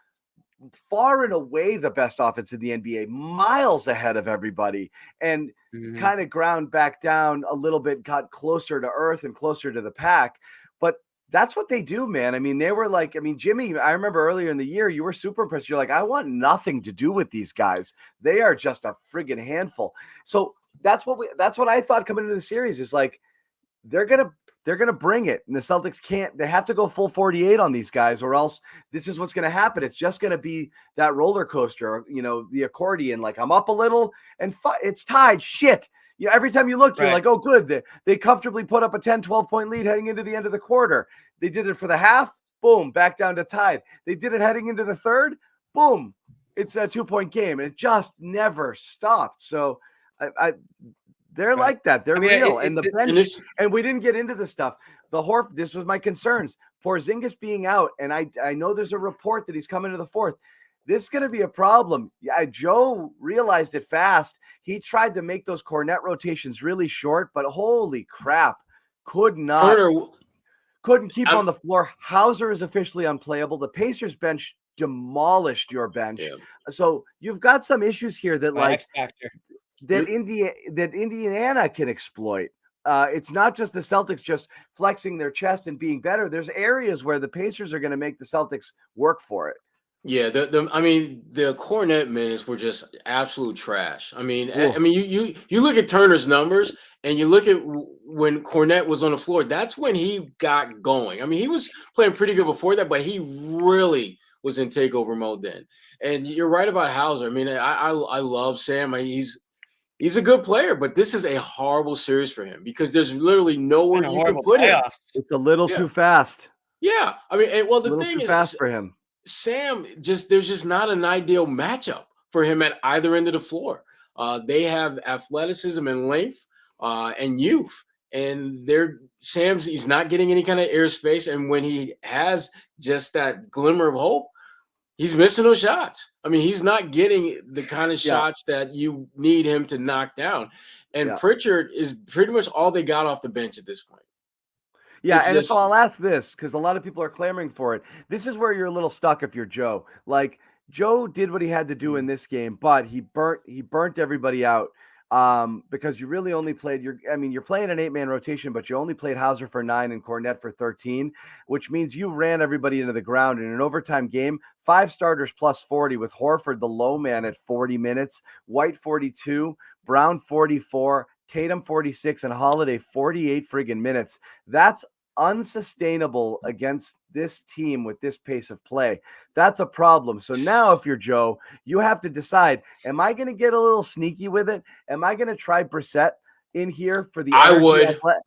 far and away the best offense in the NBA, miles ahead of everybody, and kind of ground back down a little bit, got closer to earth and closer to the pack. But that's what they do, man. I mean, they were like, Jimmy, I remember earlier in the year, you were super impressed. You're like, I want nothing to do with these guys. They are just a friggin' handful. So that's what I thought coming into the series is like, they're going to bring it. And the Celtics they have to go full 48 on these guys, or else this is what's going to happen. It's just going to be that roller coaster, the accordion, like I'm up a little and it's tied. Shit. Yeah, every time you looked, you're Right. like, oh, good. They comfortably put up a 10, 12-point lead heading into the end of the quarter. They did it for the half. Boom, back down to tied. They did it heading into the third. Boom, it's a 2-point game. And it just never stopped. So they're Right. like that. They're I mean, real. And the bench, this, and we didn't get into this stuff. This was my concerns. Porzingis being out, and I know there's a report that he's coming to the fourth. This is going to be a problem. Yeah, Joe realized it fast. He tried to make those Cornet rotations really short, but holy crap, couldn't keep on the floor. Hauser is officially unplayable. The Pacers bench demolished your bench. Yeah. So you've got some issues here that X factor. that Indiana can exploit. It's not just the Celtics just flexing their chest and being better. There's areas where the Pacers are going to make the Celtics work for it. Yeah, the Cornet minutes were just absolute trash. I mean, you look at Turner's numbers and you look at when Cornet was on the floor. That's when he got going. I mean, he was playing pretty good before that, but he really was in takeover mode then. And you're right about Hauser. I mean, I love Sam. He's a good player, but this is a horrible series for him because there's literally nowhere you can put him. It's a little too fast. Yeah, I mean, the little thing too is, fast for him. Sam, there's just not an ideal matchup for him at either end of the floor. They have athleticism and length and youth, and he's not getting any kind of airspace. And when he has just that glimmer of hope, he's missing those shots. I mean, he's not getting the kind of shots that you need him to knock down. And Pritchard is pretty much all they got off the bench at this point. Yeah, so I'll ask this because a lot of people are clamoring for it. This is where you're a little stuck if you're Joe. Like Joe did what he had to do in this game, but he burnt everybody out because you really only played you're playing an 8-man rotation, but you only played Hauser for 9 and Cornet for 13, which means you ran everybody into the ground in an overtime game. 5 starters plus 40 with Horford, the low man, at 40 minutes, White 42, Brown 44. Tatum 46 and Holiday 48 friggin' minutes. That's unsustainable against this team with this pace of play. That's a problem. So now if you're Joe, you have to decide, am I going to get a little sneaky with it? Am I going to try Brissett in here for the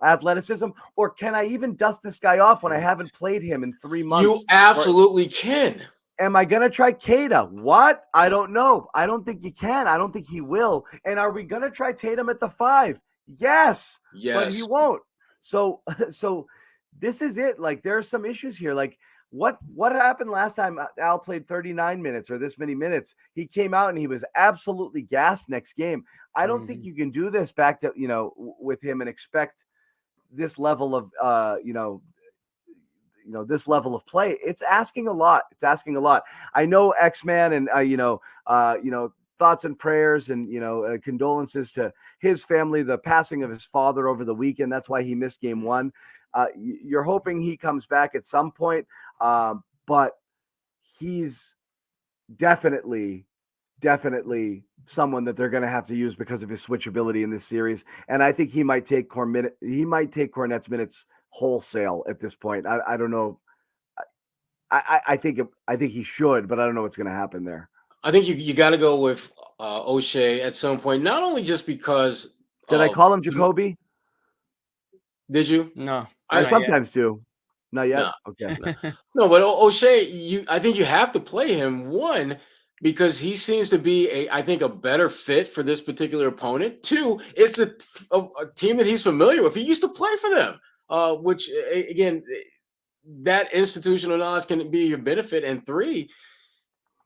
athleticism? Or can I even dust this guy off when I haven't played him in 3 months? You absolutely can. Am I going to try Keita? What? I don't know. I don't think you can. I don't think he will. And are we going to try Tatum at the 5? Yes. But he won't. So this is it. Like, there are some issues here. Like, what happened last time Al played 39 minutes or this many minutes? He came out and he was absolutely gassed next game. I don't think you can do this back to, with him and expect this level of, this level of play. It's asking a lot. I know X-Man and, thoughts and prayers and, condolences to his family, the passing of his father over the weekend. That's why he missed game 1. You're hoping he comes back at some point. But he's definitely someone that they're going to have to use because of his switchability in this series. And I think he might take Cornet's minutes wholesale at this point. I don't know. I think he should, but I don't know what's going to happen there. I think you got to go with O'Shea at some point, not only just because. Did I call him Jacoby? Did you? No. I sometimes do. Not yet? No. Okay. No, but O'Shea, I think you have to play him, one, because he seems to be I think a better fit for this particular opponent. 2, it's a team that he's familiar with. He used to play for them, which, again, that institutional knowledge can be your benefit. And 3,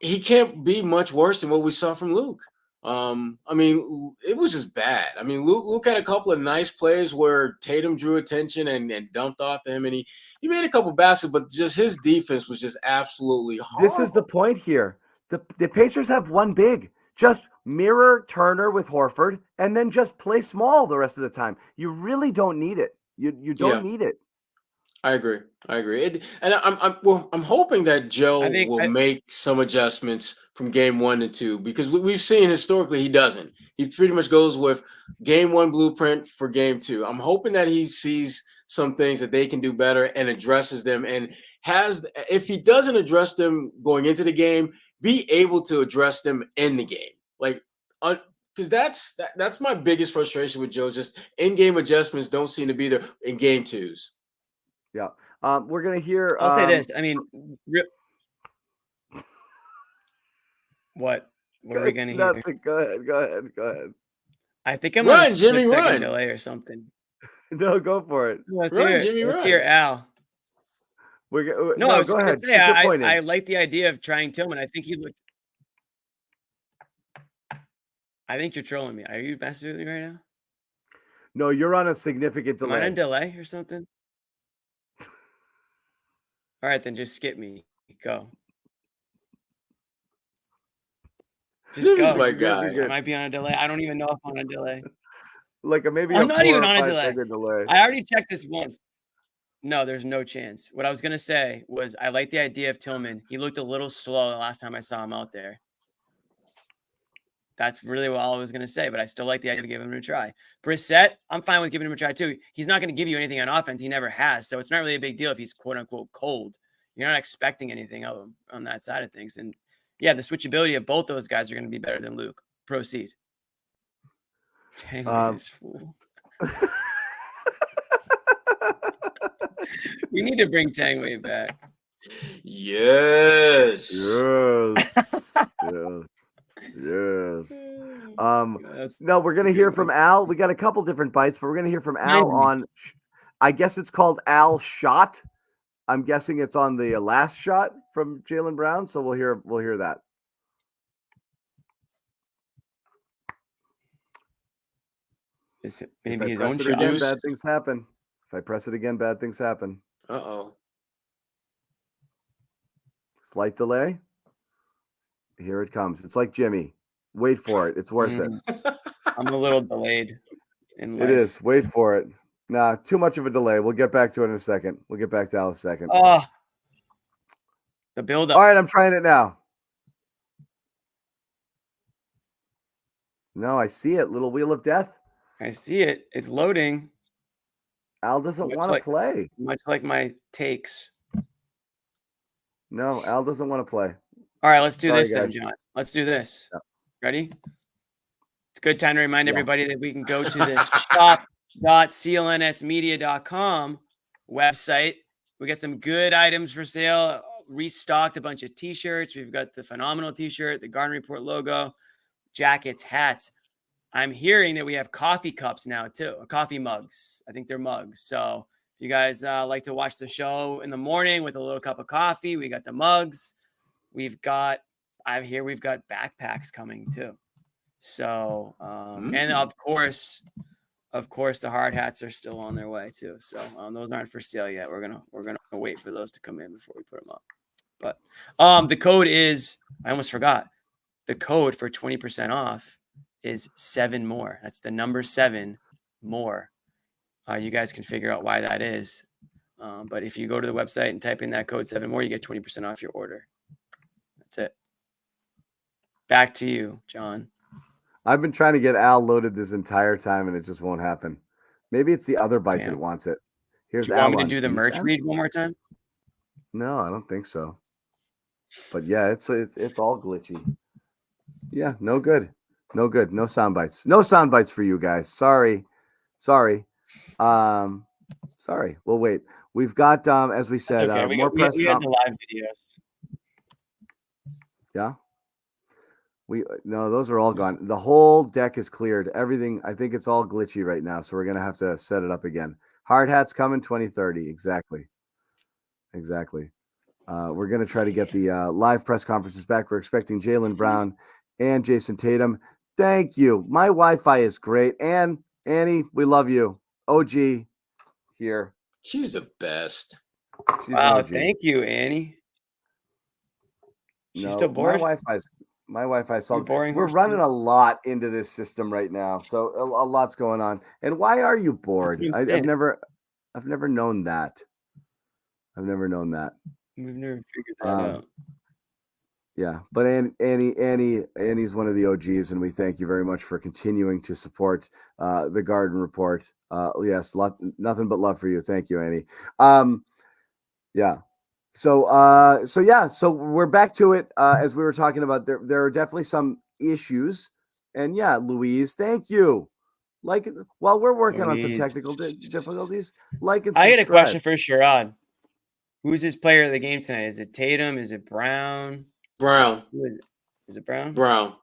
he can't be much worse than what we saw from Luke. It was just bad. I mean, Luke had a couple of nice plays where Tatum drew attention and dumped off to him, and he made a couple baskets, but just his defense was just absolutely horrible. This is the point here. The Pacers have one big. Just mirror Turner with Horford and then just play small the rest of the time. You really don't need it. You don't need it. I agree. And I'm hoping that Joe will make some adjustments from game 1 to 2, because we've seen historically he doesn't. He pretty much goes with game 1 blueprint for game 2. I'm hoping that he sees some things that they can do better and addresses them, and if he doesn't address them going into the game, be able to address them in the game. Like, Because that's my biggest frustration with Joe. Just in-game adjustments don't seem to be there in game twos. Yeah. We're gonna hear. I'll say this. I mean, what are we gonna hear? Nothing. Go ahead. I think I'm on a Run, Jimmy, split-second run. delay or something. No, go for it. Run, Jimmy, Let's run. hear Al. No, I was go going ahead. to say, Put your point in. I like the idea of trying Tillman. I think I think you're trolling me. Are you messing with me right now? No, you're on a significant Am I delay. on delay or something? All right, then just skip me. Go. Just Jimmy's go. my You're good, guy. you're good. I might be on a delay. I don't even know if I'm on a delay. Like maybe I'm a not 4 even or on a 5 delay. second delay. I already checked this once. No, there's no chance. What I was going to say was I like the idea of Tillman. He looked a little slow the last time I saw him out there. That's really all I was going to say, but I still like the idea of giving him a try. Brissett, I'm fine with giving him a try too. He's not going to give you anything on offense. He never has. So it's not really a big deal if he's quote unquote cold. You're not expecting anything of him on that side of things. And yeah, the switchability of both those guys are going to be better than Luke. Proceed. Dang this fool. We need to bring Tangway back. Yes. No, we're gonna hear from Al. We got a couple different bites, but we're gonna hear from Al on. I guess it's called Al Shot. I'm guessing it's on the last shot from Jaylen Brown. So we'll hear that. Maybe his press own it shot. again, bad things happen. If I press it again, bad things happen. Uh-oh. Slight delay. Here it comes. It's like Jimmy. Wait for it. It's worth it. I'm a little delayed in life. It is. Wait for it. Nah, too much of a delay. We'll get back to it in a second. We'll get back to Al in a second. Oh, the build-up. All right, I'm trying it now. No, I see it. Little wheel of death. I see it. It's loading. Al doesn't want to play. Much like my takes. No, Al doesn't want to play. All right, let's do Sorry, this guys. then, John. Let's do this. Yeah. Ready? It's a good time to remind Yes. everybody that we can go to the shop.clnsmedia.com website. We got some good items for sale. Restocked a bunch of t-shirts. We've got the phenomenal t-shirt, the Garden Report logo, jackets, hats. I'm hearing that we have coffee cups now too, coffee mugs. I think they're mugs. So if you guys like to watch the show in the morning with a little cup of coffee, we got the mugs. We've got backpacks coming too. So, and of course, the hard hats are still on their way too. So those aren't for sale yet. We're gonna wait for those to come in before we put them up. But the code is, I almost forgot. The code for 20% off is 7 more. That's the number 7 more. You guys can figure out why that is. But if you go to the website and type in that code 7 more, you get 20% off your order. That's it. Back to you, John. I've been trying to get Al loaded this entire time, and it just won't happen. Maybe it's the other bite that wants it. Here's do you Al. Want me to do the merch read one more time? No, I don't think so. But yeah, it's all glitchy. Yeah, no good. No good. No sound bites. No sound bites for you guys. Sorry. Sorry. We'll wait. We've got, as we said, more press. We had the live videos. Yeah. No, those are all gone. The whole deck is cleared. Everything. I think it's all glitchy right now. So we're going to have to set it up again. Hard hats coming 2030. Exactly. We're going to try to get the live press conferences back. We're expecting Jaylen Brown and Jason Tatum. Thank you. My Wi-Fi is great. And Annie, we love you. OG here. She's the best. Wow, thank you, Annie. She's still bored? My Wi-Fi is solid. Boring. We're running a lot into this system right now. So a lot's going on. And why are you bored? I've never known that. We've never figured that out. Yeah, but Annie's one of the OGs, and we thank you very much for continuing to support the Garden Report. Yes, nothing but love for you. Thank you, Annie. Yeah. So we're back to it. As we were talking about, there are definitely some issues And yeah, Louise, thank you. Like while we're working on some Louise. technical difficulties, like and I subscribe. get a question for Sherrod. Who's his player of the game tonight? Is it Tatum? Is it Brown? Brown. Is it Brown? Brown.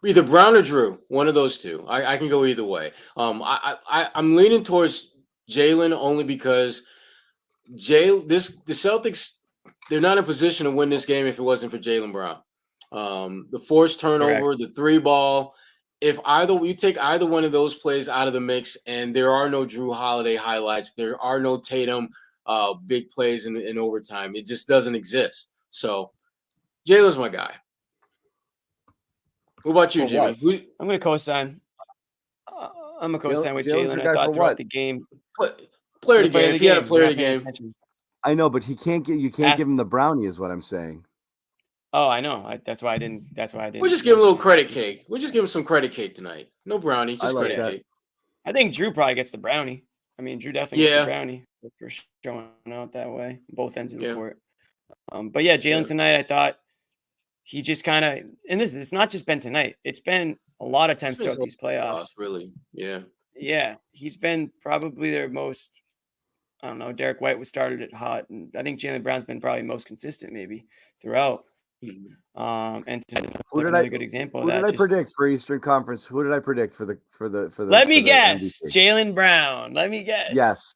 Either Brown or Jrue. One of those two. I can go either way. I'm leaning towards Jaylen only because the Celtics, they're not in position to win this game if it wasn't for Jaylen Brown. The forced turnover, the 3-ball. If you take either one of those plays out of the mix, and there are no Jrue Holiday highlights, there are no Tatum big plays in overtime. It just doesn't exist. So Jaylen's my guy. What about you, Jimmy? I'm going to co-sign. I'm a co-sign with Jaylen. I thought throughout the game. Player of the game. If he had a player of the game. I know, but you can't give him the brownie, is what I'm saying. Oh, I know. That's why I didn't. We'll just give him a little credit cake. We'll just give him some credit cake tonight. No brownie, just credit cake. I think Jrue probably gets the brownie. I mean, Jrue definitely gets the brownie for showing out that way, both ends of the court. But yeah, Jaylen tonight, I thought he just kind of, and it's not just been tonight. It's been a lot of times throughout these playoffs. Really, yeah. Yeah, he's been probably their most. I don't know. Derek White started it hot, and I think Jaylen Brown's been probably most consistent, maybe throughout. And another good example. Who did I predict for Eastern Conference? Who did I predict for the? Let me guess, Jaylen Brown. Let me guess. Yes.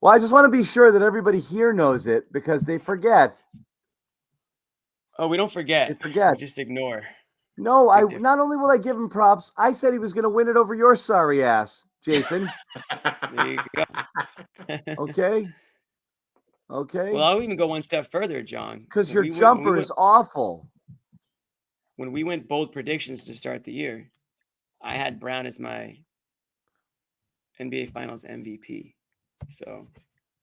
Well, I just want to be sure that everybody here knows it because they forget. Oh, we don't forget. They forget. We just ignore. No, not only will I give him props, I said he was going to win it over your sorry ass, Jason. There you go. Okay. Well, I'll even go one step further, John. Because your jumper is awful. When we went bold predictions to start the year, I had Brown as my NBA Finals MVP. So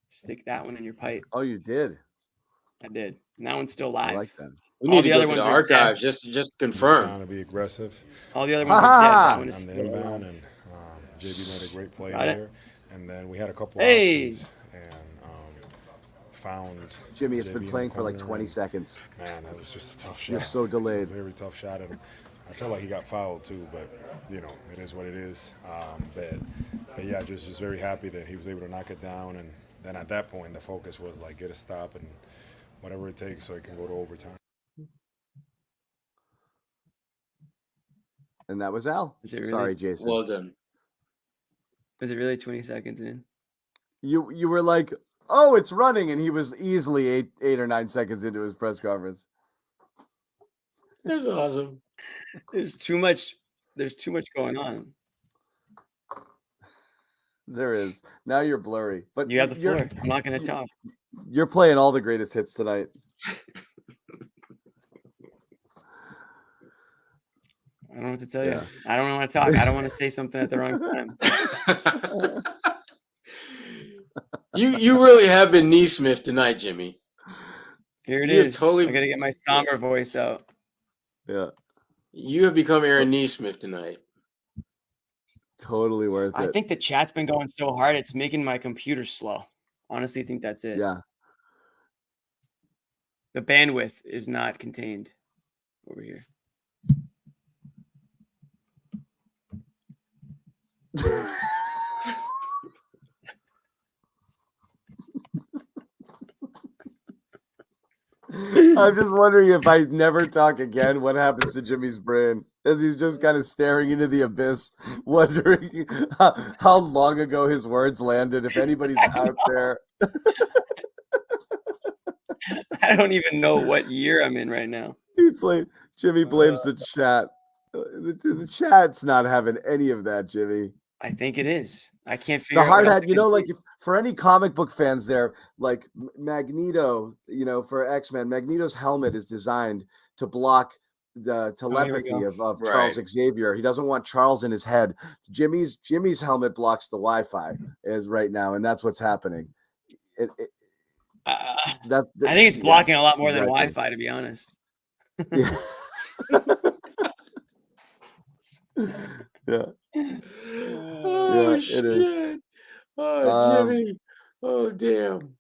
stick that one in your pipe. Oh, you did? I did. And that one's still live. I like that. We need to go to the archives just confirm. Trying to be aggressive. All the other ones are dead. That one is On the still inbound, alive. and JB made a great play there. And then we had a couple options and found Jimmy. It's been playing for like 20 seconds. Man, that was just a tough shot. You're so delayed. Very tough shot, and I feel like he got fouled too. But it is what it is. But yeah, just very happy that he was able to knock it down. And then at that point, the focus was like get a stop and whatever it takes so it can go to overtime. And that was Al. Really? Sorry, Jason. Well done. Is it really 20 seconds in? You were like, oh, it's running, and he was easily eight or 9 seconds into his press conference. That's awesome. There's too much going on. There is. Now you're blurry. But you have the floor. I'm not going to talk. You're playing all the greatest hits tonight. I don't know what to tell you. I don't want to talk. I don't want to say something at the wrong time. You really have been Neesmith tonight, Jimmy. Here it is. I got to get my somber voice out. Yeah. You have become Aaron Neesmith tonight. Totally worth it. I think the chat's been going so hard, it's making my computer slow. Honestly, I think that's it. Yeah. The bandwidth is not contained over here. I'm just wondering if I never talk again, what happens to Jimmy's brain as he's just kind of staring into the abyss, wondering how long ago his words landed, if anybody's out there. I don't even know what year I'm in right now. Jimmy blames the chat. The chat's not having any of that, Jimmy. I think it is. I can't figure the hard hat. Like if, for any comic book fans there, like Magneto, for X-Men, Magneto's helmet is designed to block the telepathy of Charles Xavier. He doesn't want Charles in his head. Jimmy's helmet blocks the Wi-Fi is right now, and that's what's happening. I think it's blocking a lot more than Wi-Fi, to be honest. Yeah. Yeah. Oh, yeah, shit. It is. Oh, Jimmy. Oh, damn.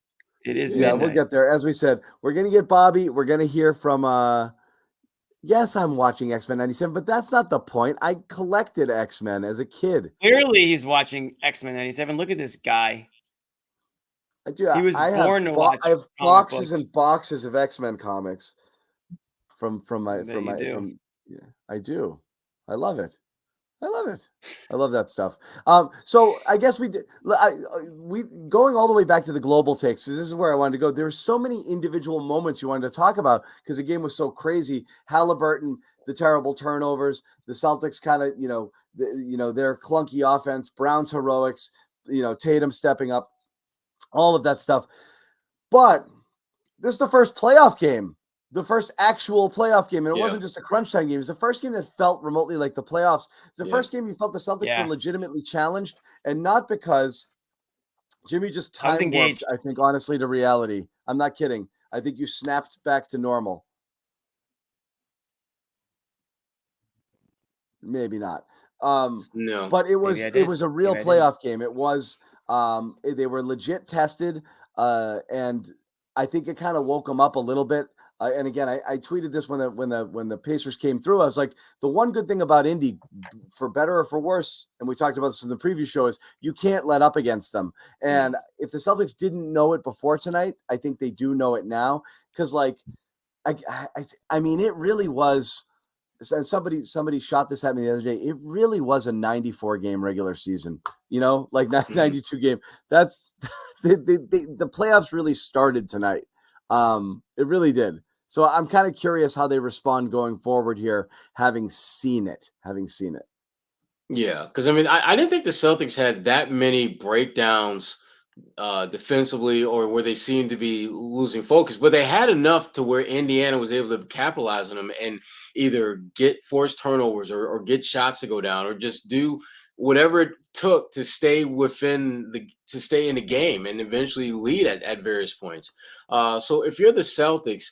It is. Yeah, midnight. we'll get there. As we said, we're gonna get Bobby. We're gonna hear from Yes, I'm watching X-Men 97, but that's not the point. I collected X-Men as a kid. Clearly, he's watching X-Men 97. Look at this guy. He was born to watch I have comic boxes books. and boxes of X-Men comics from yeah, I do. I love it. I love it. I love that stuff. So I guess we going all the way back to the global takes. This is where I wanted to go. There's so many individual moments you wanted to talk about because the game was so crazy. Halliburton, the terrible turnovers, the Celtics kind of, their clunky offense, Brown's heroics, Tatum stepping up, all of that stuff. But this is the first playoff game. The first actual playoff game. And it wasn't just a crunch time game. It was the first game that felt remotely like the playoffs. It's the first game you felt the Celtics were legitimately challenged, and not because Jimmy just time warped, I think, honestly, to reality. I'm not kidding. I think you snapped back to normal. Maybe not. No. But it was a real playoff game. It was they were legit tested, and I think it kind of woke them up a little bit. And again, I tweeted this when the Pacers came through. I was like, the one good thing about Indy, for better or for worse, and we talked about this in the preview show, is you can't let up against them. And if the Celtics didn't know it before tonight, I think they do know it now. Because I mean, it really was. And somebody shot this at me the other day. It really was a 94 game regular season. 92 game. That's the playoffs really started tonight. It really did. So I'm kind of curious how they respond going forward here, having seen it. Yeah, because I mean, I didn't think the Celtics had that many breakdowns defensively, or where they seemed to be losing focus, but they had enough to where Indiana was able to capitalize on them and either get forced turnovers or get shots to go down, or just do whatever it took to stay in the game and eventually lead at various points. So if you're the Celtics,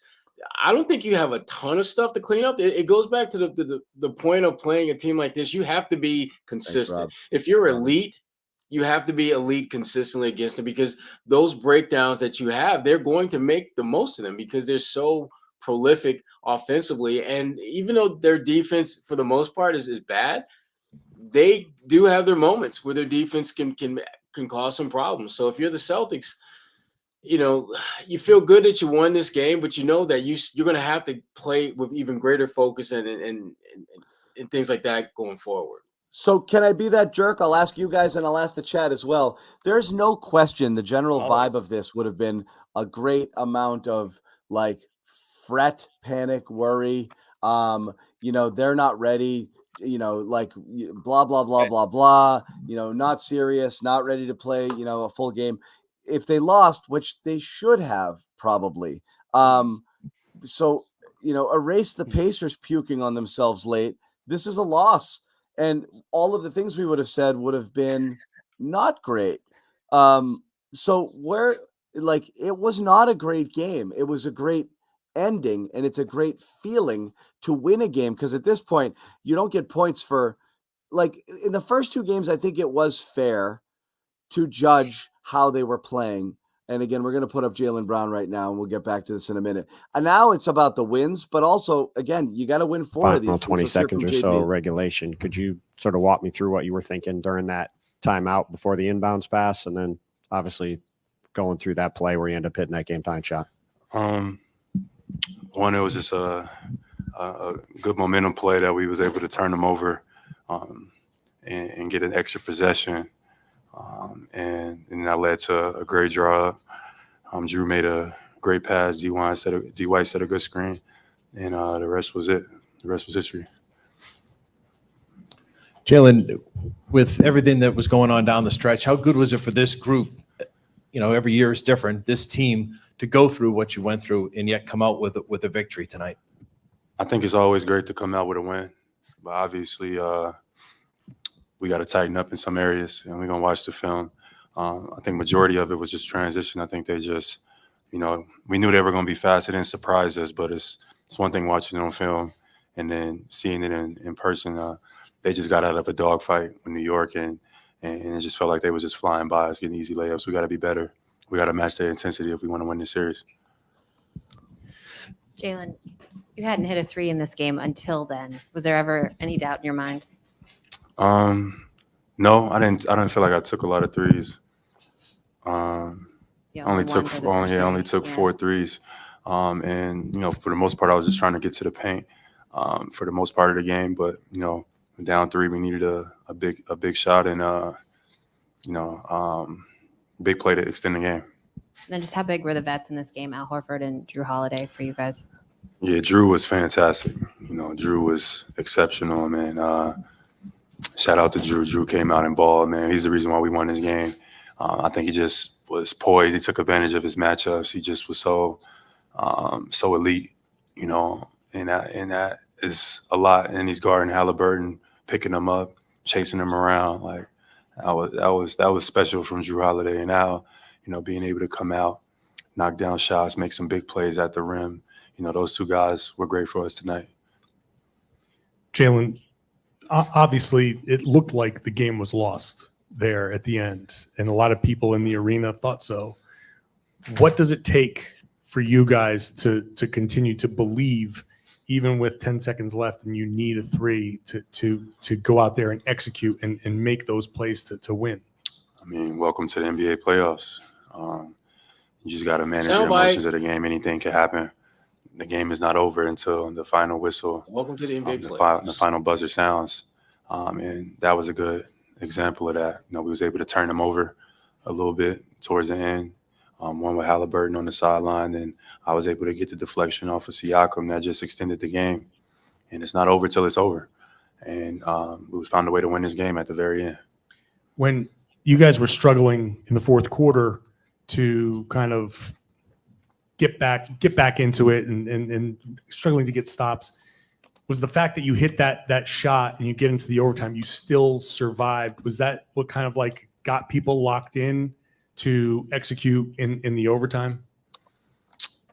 I don't think you have a ton of stuff to clean up. It goes back to the point of playing a team like this. You have to be consistent. If you're elite, you have to be elite consistently against them, because those breakdowns that you have, they're going to make the most of them because they're so prolific offensively. And even though their defense, for the most part, is bad, they do have their moments where their defense can cause some problems. So if you're the Celtics, you feel good that you won this game, but you know that you're going to have to play with even greater focus and things like that going forward. So can I be that jerk? I'll ask you guys and I'll ask the chat as well. There's no question the general vibe of this would have been a great amount of fret, panic, worry. They're not ready, blah, blah, blah, blah, blah, not serious, not ready to play, a full game. If they lost, which they should have probably. So, erase the Pacers puking on themselves late. This is a loss. And all of the things we would have said would have been not great. So it was not a great game. It was a great ending, and it's a great feeling to win a game, because at this point, you don't get points for in the first two games. I think it was fair to judge how they were playing. And again, we're going to put up Jaylen Brown right now, and we'll get back to this in a minute. And now it's about the wins, but also, again, you got to win four of these. Final 20 seconds or so regulation. Could you sort of walk me through what you were thinking during that timeout before the inbounds pass, and then obviously going through that play where you end up hitting that game-tying shot? One, it was just a good momentum play that we was able to turn them over and get an extra possession. And that led to a great draw. Jrue made a great pass. D. White set a good screen, and the rest was it. The rest was history. Jaylen, with everything that was going on down the stretch, how good was it for this group? Every year is different. This team to go through what you went through and yet come out with a victory tonight. I think it's always great to come out with a win, but obviously we got to tighten up in some areas, and we're going to watch the film. I think majority of it was just transition. I think they just, we knew they were going to be fast. It didn't surprise us, but it's one thing watching it on film and then seeing it in person. They just got out of a dogfight with New York, and it just felt like they was just flying by us, getting easy layups. We got to be better. We got to match their intensity if we want to win this series. Jaylen, you hadn't hit a 3 in this game until then. Was there ever any doubt in your mind? No, I didn't feel like I took a lot of threes. Yeah, only one took for the only first yeah, only three. took Yeah. 4 threes. And for the most part, I was just trying to get to the paint for the most part of the game. But down 3, we needed a big shot and big play to extend the game. And then just how big were the vets in this game, Al Horford and Jrue Holiday, for you guys? Yeah, Jrue was fantastic. Jrue was exceptional, man. Shout out to Jrue. Jrue came out and balled, man. He's the reason why we won this game. I think he just was poised. He took advantage of his matchups. He just was so elite, and that is a lot. And he's guarding Halliburton, picking him up, chasing him around. Like that was special from Jrue Holiday. And now, being able to come out, knock down shots, make some big plays at the rim. Those two guys were great for us tonight. Jaylen, obviously, it looked like the game was lost there at the end, and a lot of people in the arena thought so. What does it take for you guys to continue to believe, even with 10 seconds left, and you need a 3 to go out there and execute and make those plays to win? I mean, welcome to the NBA playoffs. You just got to manage Sound your emotions bite. of the game. Anything can happen. The game is not over until the final whistle. Welcome to the NBA the playoffs. final buzzer sounds. And that was a good example of that. We was able to turn them over a little bit towards the end. One with Halliburton on the sideline, and I was able to get the deflection off of Siakam that just extended the game. And it's not over till it's over. And we found a way to win this game at the very end. When you guys were struggling in the fourth quarter to kind of get back into it and struggling to get stops, was the fact that you hit that shot and you get into the overtime, you still survived. Was that what kind of like got people locked in to execute in the overtime?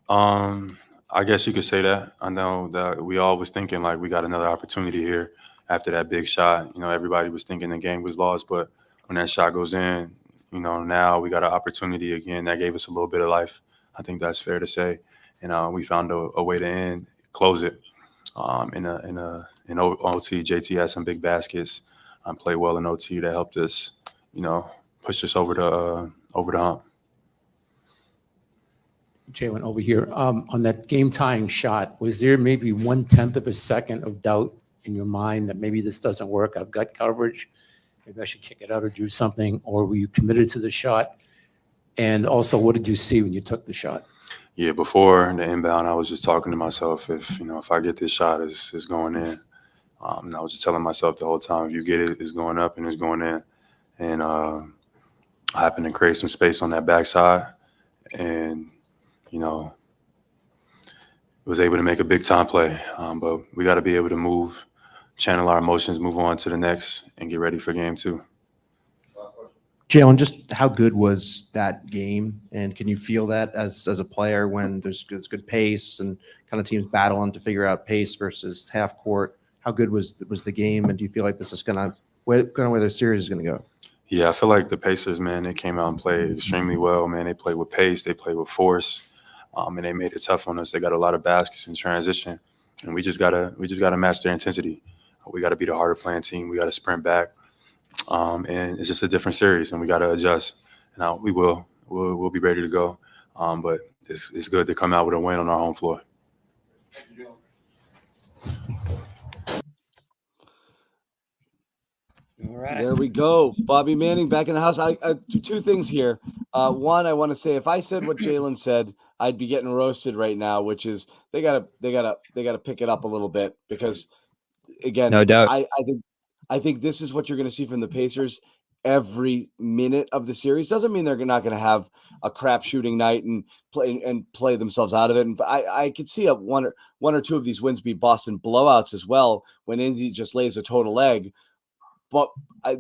I guess you could say that. I know that we all was thinking like we got another opportunity here after that big shot. Everybody was thinking the game was lost, but when that shot goes in, now we got an opportunity again that gave us a little bit of life. I think that's fair to say. And we found a way to close it. In OT, JT had some big baskets. Played well in OT that helped us, push us over the hump. Jaylen, over here, on that game-tying shot, was there maybe 1/10 of a second of doubt in your mind that maybe this doesn't work? I've got coverage. Maybe I should kick it out or do something. Or were you committed to the shot? And also, what did you see when you took the shot? Yeah, before the inbound, I was just talking to myself. If I get this shot, it's going in. And I was just telling myself the whole time, if you get it, it's going up and it's going in. And I happened to create some space on that backside, and was able to make a big time play. But we got to be able to move, channel our emotions, move on to the next, and get ready for game 2. Jaylen, just how good was that game? And can you feel that as a player when there's good pace and kind of teams battling to figure out pace versus half court? How good was the game? And do you feel like this is where their series is going to go? Yeah, I feel like the Pacers, man, they came out and played extremely well, man. They played with pace, they played with force, and they made it tough on us. They got a lot of baskets in transition, and we just gotta match their intensity. We got to be the harder playing team. We got to sprint back. And it's just a different series, and we got to adjust. Now we'll be ready to go. But it's good to come out with a win on our home floor. All right. There we go. Bobby Manning back in the house. I 2 things here. One, I want to say if I said what Jaylen said, I'd be getting roasted right now, which is they gotta pick it up a little bit because again, No doubt. I think this is what you're going to see from the Pacers every minute of the series. Doesn't mean they're not going to have a crap shooting night and play themselves out of it. And I could see one or two of these wins be Boston blowouts as well when Indy just lays a total egg. But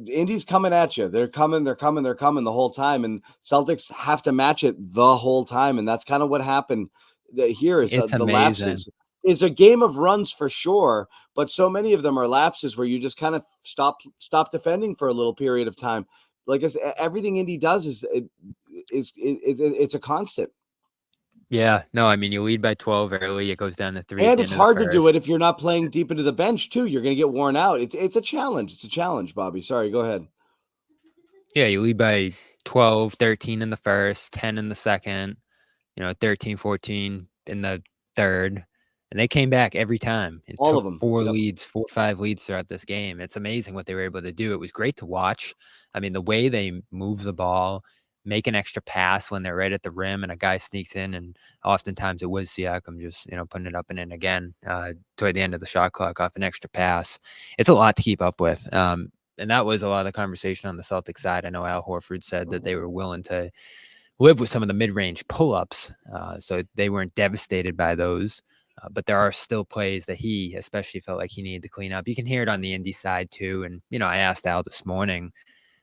Indy's coming at you. They're coming the whole time, and Celtics have to match it the whole time, and that's kind of what happened here. Is It's the amazing. lapses? Is a game of runs for sure, but so many of them are lapses where you just kind of stop defending for a little period of time. Like I said, everything Indy does is it's a constant. Yeah, no, I mean, you lead by 12 early. It goes down to 3 at And the it's end of the hard to do it first. if you're not playing deep into the bench too. You're going to get worn out. It's a challenge. It's a challenge, Bobby. Sorry, go ahead. Yeah, you lead by 12, 13 in the first, 10 in the second, 13, 14 in the third. And they came back every time. It All of took them. 4 Yep. leads, 4 or 5 leads throughout this game. It's amazing what they were able to do. It was great to watch. I mean, the way they move the ball, make an extra pass when they're right at the rim and a guy sneaks in, and oftentimes it was Siakam just, putting it up and in again toward the end of the shot clock off an extra pass. It's a lot to keep up with. And that was a lot of the conversation on the Celtics side. I know Al Horford said that they were willing to live with some of the mid-range pull-ups, so they weren't devastated by those. But there are still plays that he especially felt like he needed to clean up. You can hear it on the Indy side too. And, I asked Al this morning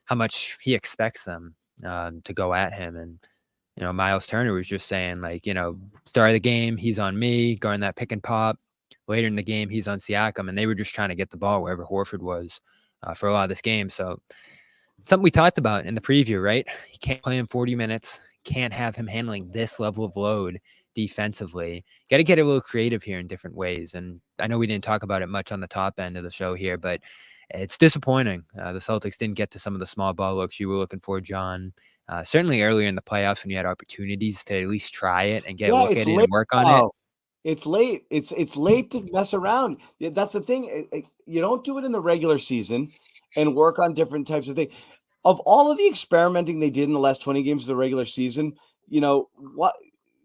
how much he expects them to go at him. And, Miles Turner was just saying, like, start of the game, he's on me, guarding that pick and pop. Later in the game, he's on Siakam. And they were just trying to get the ball wherever Horford was for a lot of this game. So something we talked about in the preview, right? You can't play him 40 minutes. Can't have him handling this level of load defensively. Got to get a little creative here in different ways. And I know we didn't talk about it much on the top end of the show here, but it's disappointing. The Celtics didn't get to some of the small ball looks you were looking for, John. Certainly earlier in the playoffs when you had opportunities to at least try it and get a Yeah, look it's at it late and work on it. now. It's late. It's late to mess around. Yeah, that's the thing. You don't do it in the regular season and work on different types of things. Of all of the experimenting they did in the last 20 games of the regular season, what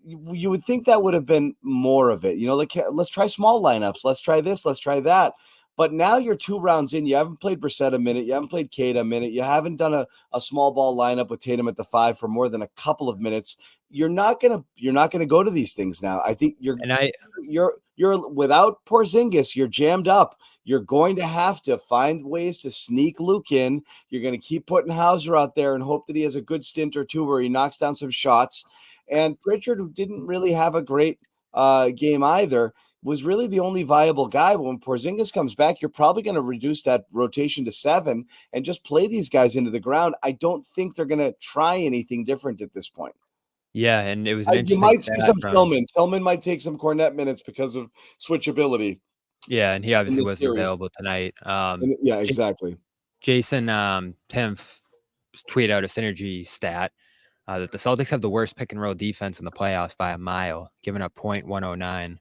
you would think that would have been more of it. Like, let's try small lineups. Let's try this. Let's try that. But now you're 2 rounds in. You haven't played Brissett a minute. You haven't played Kate a minute. You haven't done a small ball lineup with Tatum at the 5 for more than a couple of minutes. You're not gonna go to these things now. I think you're without Porzingis. You're jammed up. You're going to have to find ways to sneak Luke in. You're going to keep putting Hauser out there and hope that he has a good stint or two where he knocks down some shots. And Pritchard, who didn't really have a great game either, was really the only viable guy. But when Porzingis comes back, you're probably going to reduce that rotation to 7 and just play these guys into the ground. I don't think they're going to try anything different at this point. Yeah, and it was an You interesting might see stat some from Tillman. Tillman might take some Cornet minutes because of switchability. Yeah, and he In obviously this wasn't series. available tonight. Yeah, exactly. Jason Timpf tweeted out a synergy stat that the Celtics have the worst pick and roll defense in the playoffs by a mile, giving up .109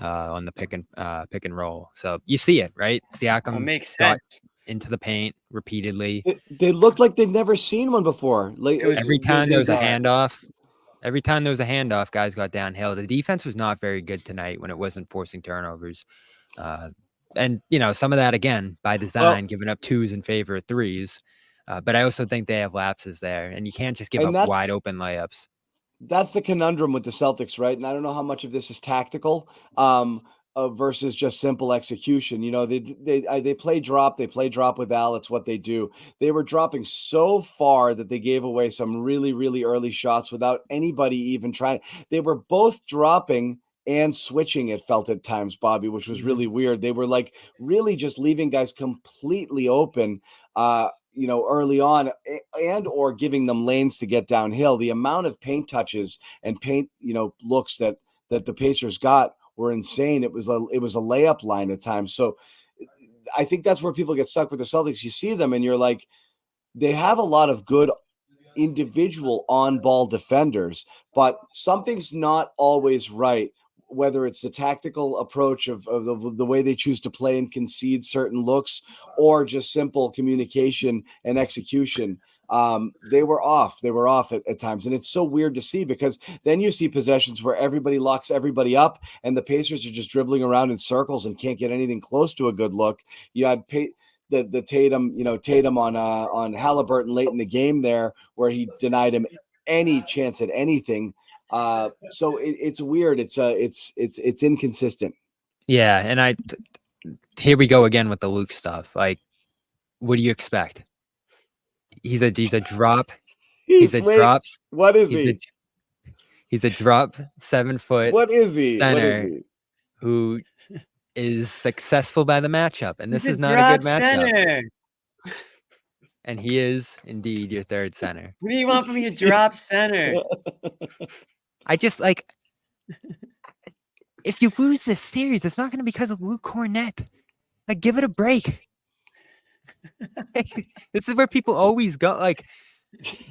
on the pick and roll. So you see it, right? Siakam makes got sense. into the paint repeatedly. They looked like they'd never seen one before. Like Every time there was a handoff, guys got downhill. The defense was not very good tonight when it wasn't forcing turnovers. And, some of that, again, by design, giving up 2s in favor of 3s. But I also think they have lapses there, and you can't just give And up wide open layups. That's the conundrum with the Celtics, right? And I don't know how much of this is tactical versus just simple execution. They play drop. They play drop with Al. It's what they do. They were dropping so far that they gave away some really, really early shots without anybody even trying. They were both dropping and switching, it felt at times, Bobby, which was really weird. They were like really just leaving guys completely open. Early on, and or giving them lanes to get downhill. The amount of paint touches and paint, looks that the Pacers got were insane. It was a layup line at times. So I think that's where people get stuck with the Celtics. You see them and you're like, they have a lot of good individual on-ball defenders, but something's not always right. Whether it's the tactical approach of the way they choose to play and concede certain looks, or just simple communication and execution, they were off. They were off at times, and it's so weird to see because then you see possessions where everybody locks everybody up, and the Pacers are just dribbling around in circles and can't get anything close to a good look. You had the Tatum on Halliburton late in the game there, where he denied him any chance at anything. So it's weird. It's inconsistent. Yeah, and here we go again with the Luke stuff. Like, what do you expect? He's a drop. He's a drops. What is he? He's a drop 7-foot. What is he? Center What is he? who is successful by the matchup, and this He's is not a good drop matchup. center. And he is indeed your third center. What do you want from your drop center? I just like If you lose this series, it's not going to be because of Luke Cornett. Like, give it a break. This is where people always go. Like,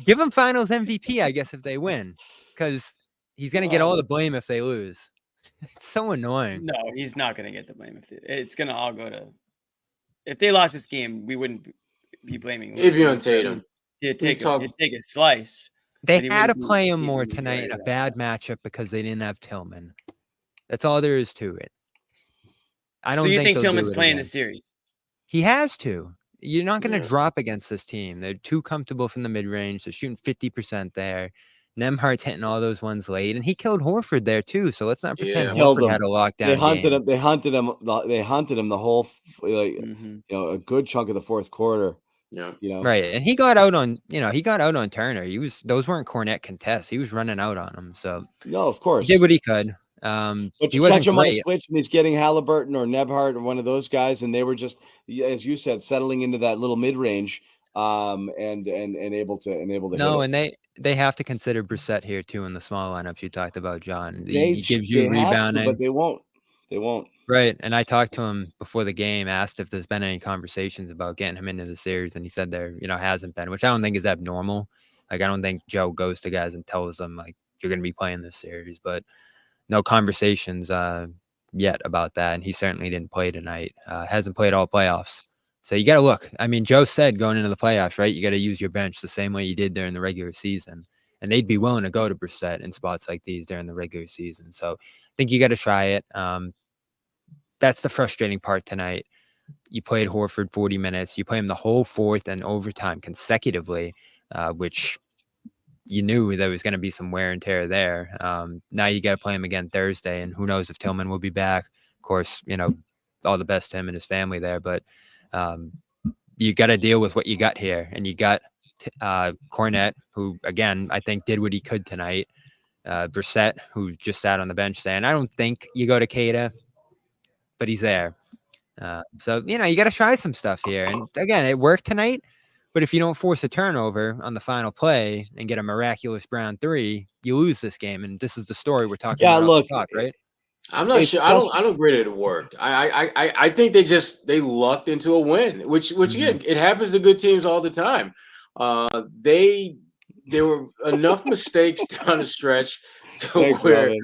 give him Finals MVP, I guess, if they win, because he's going to get all the blame if they lose. It's so annoying. No, he's not going to get the blame. It's going to all go to. If they lost this game, we wouldn't be blaming. It'd be on Tatum. He'd take a slice. They had to play him more tonight in a bad matchup because they didn't have Tillman. That's all there is to it. I don't. So you think they'll Tillman's do it playing again. the series? He has to. You're not going to drop against this team. They're too comfortable from the mid range. They're shooting 50% there. Nemhart's hitting all those ones late, and he killed Horford there too. So let's not pretend Horford had a lockdown. They hunted game. him. They hunted him the whole, a good chunk of the fourth quarter. Yeah, right. And he got out on, Turner. Those weren't Cornett contests. He was running out on him. So no, of course, he did what he could. But he you wasn't catch him on a great. switch, and he's getting Halliburton or Nebhart or one of those guys, and they were just, as you said, settling into that little mid range, and able to No, hit and they have to consider Brissett here too in the small lineups you talked about, John. They He gives you have to, rebounding, but they won't. They won't. Right. And I talked to him before the game, asked if there's been any conversations about getting him into the series, and he said there, hasn't been, which I don't think is abnormal. Like, I don't think Joe goes to guys and tells them like you're going to be playing this series, but no conversations yet about that. And he certainly didn't play tonight. Hasn't played all playoffs. So you got to look. I mean, Joe said going into the playoffs, right? You got to use your bench the same way you did during the regular season. And they'd be willing to go to Brissett in spots like these during the regular season. So I think you got to try it. That's the frustrating part tonight. You played Horford 40 minutes. You play him the whole fourth and overtime consecutively, which you knew there was going to be some wear and tear there. Now you got to play him again Thursday, and who knows if Tillman will be back. Of course, all the best to him and his family there, but you got to deal with what you got here. And you got Cornett, who, again, I think did what he could tonight. Brissett, who just sat on the bench saying, I don't think you go to Cada, but he's there. So, you got to try some stuff here. And again, it worked tonight, but if you don't force a turnover on the final play and get a miraculous Brown 3, you lose this game. And this is the story we're talking about. Look, right? I'm not sure. I don't agree that it worked. I think they lucked into a win, which again, it happens to good teams all the time. There were enough mistakes down the stretch to where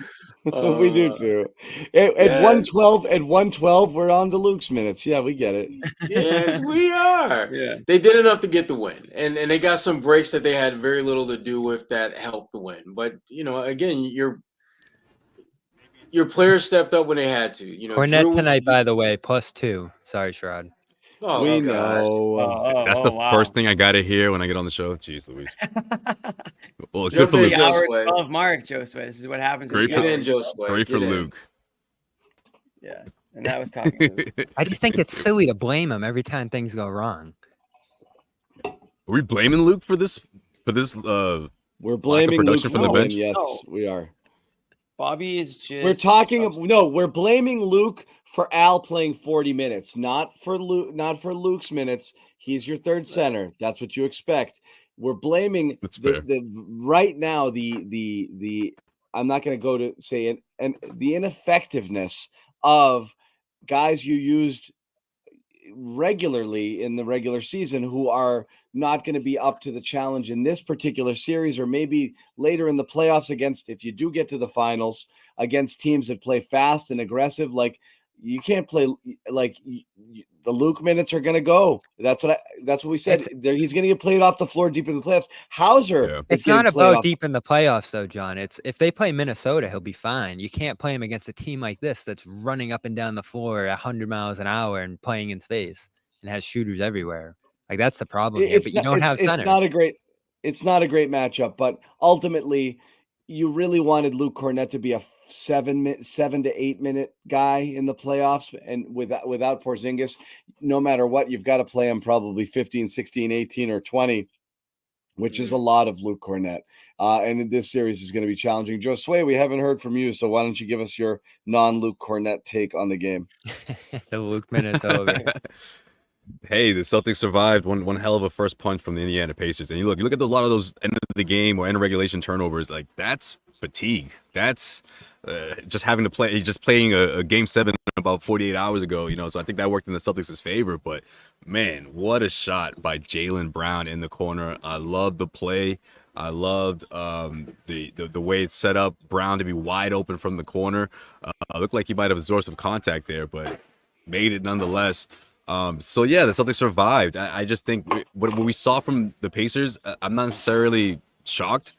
we do too. At 112, we're on to Luke's minutes. Yeah, we get it. Yes, we are. Yeah. They did enough to get the win, and they got some breaks that they had very little to do with that helped the win. But again, your players stepped up when they had to. Cornett tonight, by the way, +2. Sorry, Sherrod. Oh, we gosh. know. That's the first thing I got to hear when I get on the show. Jeez Louise. Well, it's good for Luke. Hour 12 mark, Josue. This is what happens. Great for Luke. Yeah, and that was talking. I just think it's silly to blame him every time things go wrong. Are we blaming Luke for this? We're blaming Luke from the bench. Yes, we are. Bobby is just. We're blaming Luke for Al playing 40 minutes, not for Luke's minutes. He's your third center. That's what you expect. We're blaming right now the I'm not going to go to say it, and the ineffectiveness of guys you used regularly in the regular season who are not going to be up to the challenge in this particular series, or maybe later in the playoffs if you do get to the finals against teams that play fast and aggressive. Like, you can't play the Luke minutes are going to go. That's what we said. He's going to get played off the floor deep in the playoffs. Hauser. It's not about deep in the playoffs though, John. It's if they play Minnesota, he'll be fine. You can't play him against a team like this that's running up and down the floor at 100 miles an hour and playing in space and has shooters everywhere. Like, that's the problem here, but you don't have centers. It's not a great matchup, but ultimately you really wanted Luke Cornett to be a 7 to 8 minute guy in the playoffs, and without Porzingis, no matter what, you've got to play him probably 15, 16, 18, or 20, which is a lot of Luke Cornett. And this series is going to be challenging. Josue, we haven't heard from you, so why don't you give us your non-Luke Cornett take on the game? The Luke minutes over. Hey, the Celtics survived one hell of a first punch from the Indiana Pacers. And you look at a lot of those end of the game or end of regulation turnovers. Like, that's fatigue. That's just having to play, just playing a game 7 about 48 hours ago, so I think that worked in the Celtics' favor. But man, what a shot by Jaylen Brown in the corner. I loved the play. I loved the way it's set up. Brown to be wide open from the corner. Looked like he might have absorbed some contact there, but made it nonetheless. So yeah, the Celtics survived. I just think what we saw from the Pacers, I'm not necessarily shocked.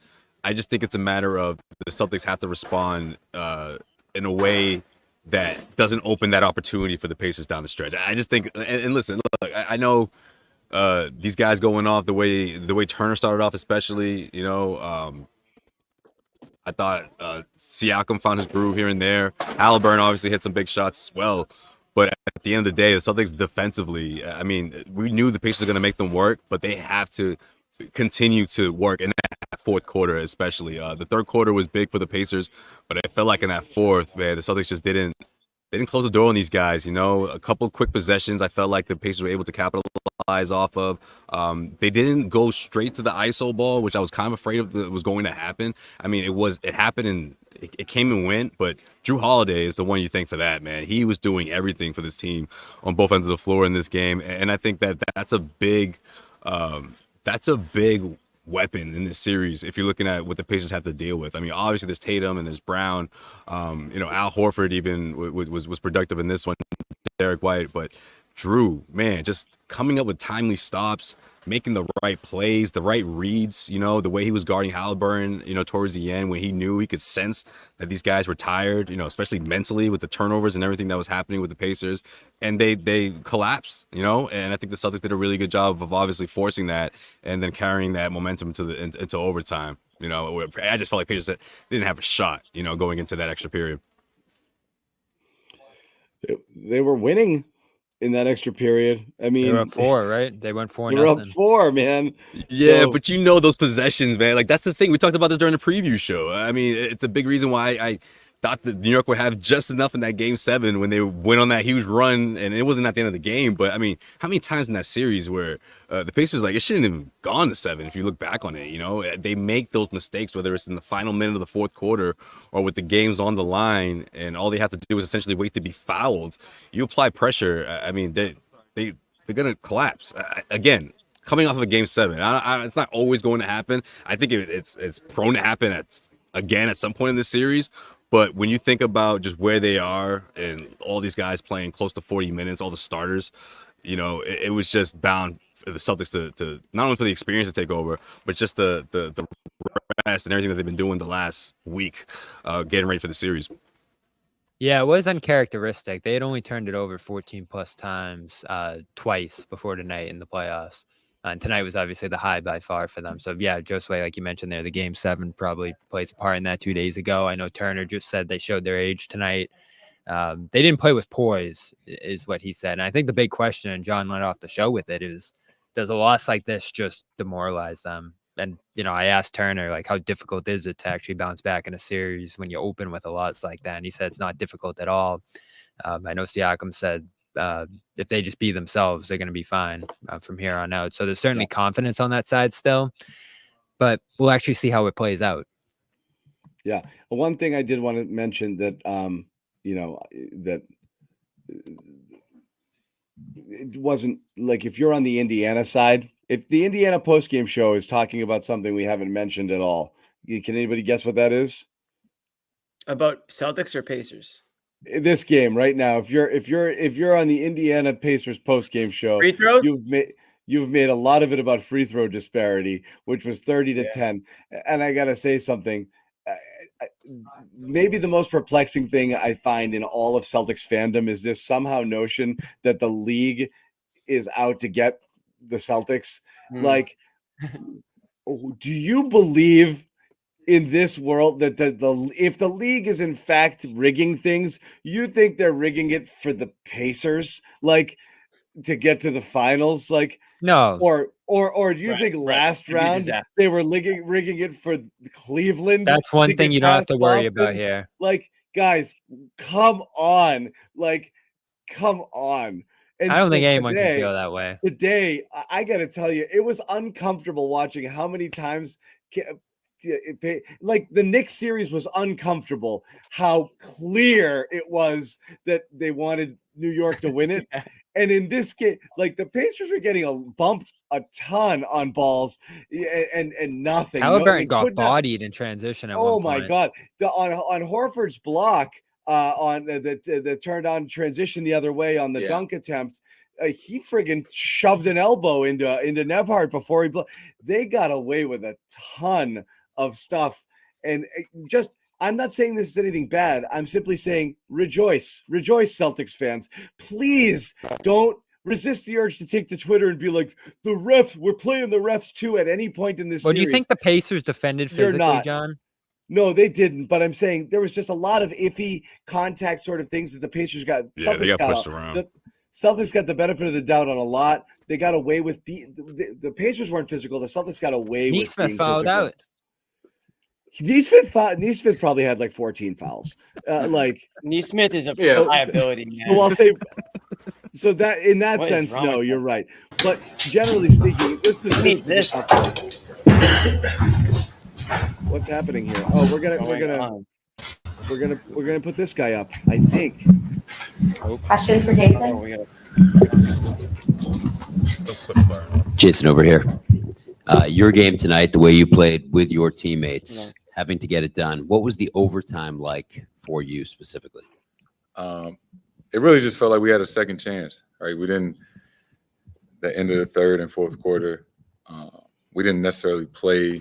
I just think it's a matter of the Celtics have to respond in a way that doesn't open that opportunity for the Pacers down the stretch. I just think, and listen, look, I know these guys going off the way Turner started off, especially, I thought Siakam found his groove here and there. Halliburton obviously hit some big shots as well. But at the end of the day, the Celtics defensively, I mean, we knew the Pacers were going to make them work, but they have to continue to work in that fourth quarter, especially. The third quarter was big for the Pacers, but I felt like in that fourth, man, the Celtics just didn't close the door on these guys. A couple quick possessions I felt like the Pacers were able to capitalize off of. They didn't go straight to the ISO ball, which I was kind of afraid of was going to happen. I mean, it happened and it came and went, but Jrue Holiday is the one you thank for that, man. He was doing everything for this team on both ends of the floor in this game, and I think that's a big weapon in this series if you're looking at what the Pacers have to deal with. I mean, obviously there's Tatum and there's Brown. Al Horford even was productive in this one, Derek White, but Jrue, man, just coming up with timely stops, making the right plays, the right reads, the way he was guarding Halliburton, towards the end when he knew he could sense that these guys were tired, especially mentally with the turnovers and everything that was happening with the Pacers. And they collapsed, and I think the Celtics did a really good job of obviously forcing that and then carrying that momentum into overtime. I just felt like Pacers didn't have a shot, going into that extra period. They were winning in that extra period. I mean, they were up 4, right? They went 4-0. They were up 4, man. Yeah, but those possessions, man. Like, that's the thing. We talked about this during the preview show. I mean, it's a big reason why I thought that New York would have just enough in that game 7 when they went on that huge run, and it wasn't at the end of the game. But I mean, how many times in that series where the Pacers, like, it shouldn't have gone to 7 if you look back on it, they make those mistakes, whether it's in the final minute of the fourth quarter or with the games on the line, and all they have to do is essentially wait to be fouled. You apply pressure, I mean, they're going to collapse. Again, coming off of a game 7, it's not always going to happen. I think it's prone to happen at some point in this series. But when you think about just where they are and all these guys playing close to 40 minutes, all the starters, it was just bound for the Celtics to not only for the experience to take over, but just the rest and everything that they've been doing the last week, getting ready for the series. Yeah, it was uncharacteristic. They had only turned it over 14 plus times twice before tonight in the playoffs. And tonight was obviously the high by far for them. So, yeah, Josue, like you mentioned there, the game 7 probably plays a part in that 2 days ago. I know Turner just said they showed their age tonight. They didn't play with poise, is what he said. And I think the big question, and John led off the show with it, is does a loss like this just demoralize them? And, I asked Turner, like, how difficult is it to actually bounce back in a series when you open with a loss like that? And he said it's not difficult at all. I know Siakam said, if they just be themselves, they're going to be fine from here on out. So there's certainly confidence on that side still, but we'll actually see how it plays out. Yeah. One thing I did want to mention that, that it wasn't like if you're on the Indiana side, if the Indiana postgame show is talking about something we haven't mentioned at all, can anybody guess what that is? About Celtics or Pacers? This game right now, if you're on the Indiana Pacers post-game show, free throws? you've made a lot of it about free throw disparity, which was 30-10. And I gotta say something. Maybe the most perplexing thing I find in all of Celtics fandom is this somehow notion that the league is out to get the Celtics. Like, do you believe in this world that if the league is in fact rigging things, you think they're rigging it for the Pacers, like, to get to the finals? Like, no, or do you think last round they were rigging it for Cleveland? That's one thing you don't have to worry about here. Like, guys, come on. Like, come on. And I don't think anyone can feel that way. Today, I got to tell you, it was uncomfortable watching how many times like the Knicks series was uncomfortable. How clear it was that they wanted New York to win it. And in this game, like the Pacers were getting bumped a ton on balls and nothing. Halliburton They got could not. bodied in transition at Oh one my point. God! On Horford's block on the turned on transition the other way on the dunk attempt, he friggin' shoved an elbow into Nebhart before he they got away with a ton of stuff, and just. I'm not saying this is anything bad. I'm simply saying rejoice, Celtics fans. Please don't resist the urge to take to Twitter and be like, the refs, we're playing the refs too at any point in this Well, series. do you think the Pacers defended You're physically, not. John? No, they didn't. But I'm saying there was just a lot of iffy contact sort of things that the Pacers got. Yeah, they got pushed around. The Celtics got the benefit of the doubt on a lot. They got away with the Pacers weren't physical. The Celtics got away with Neesmith being fouled physical. out. Neesmith probably had like 14 fouls. Neesmith is a liability, man. So I'll say. So that in that What is sense, wrong no, with you're right. But generally speaking, this was this. What's happening here? Oh, we're gonna put this guy up, I think. Questions for Jason? Jason over here. Your game tonight, the way you played with your teammates, having to get it done. What was the overtime like for you specifically? It really just felt like we had a second chance, right? We didn't, the end of the third and fourth quarter, we didn't necessarily play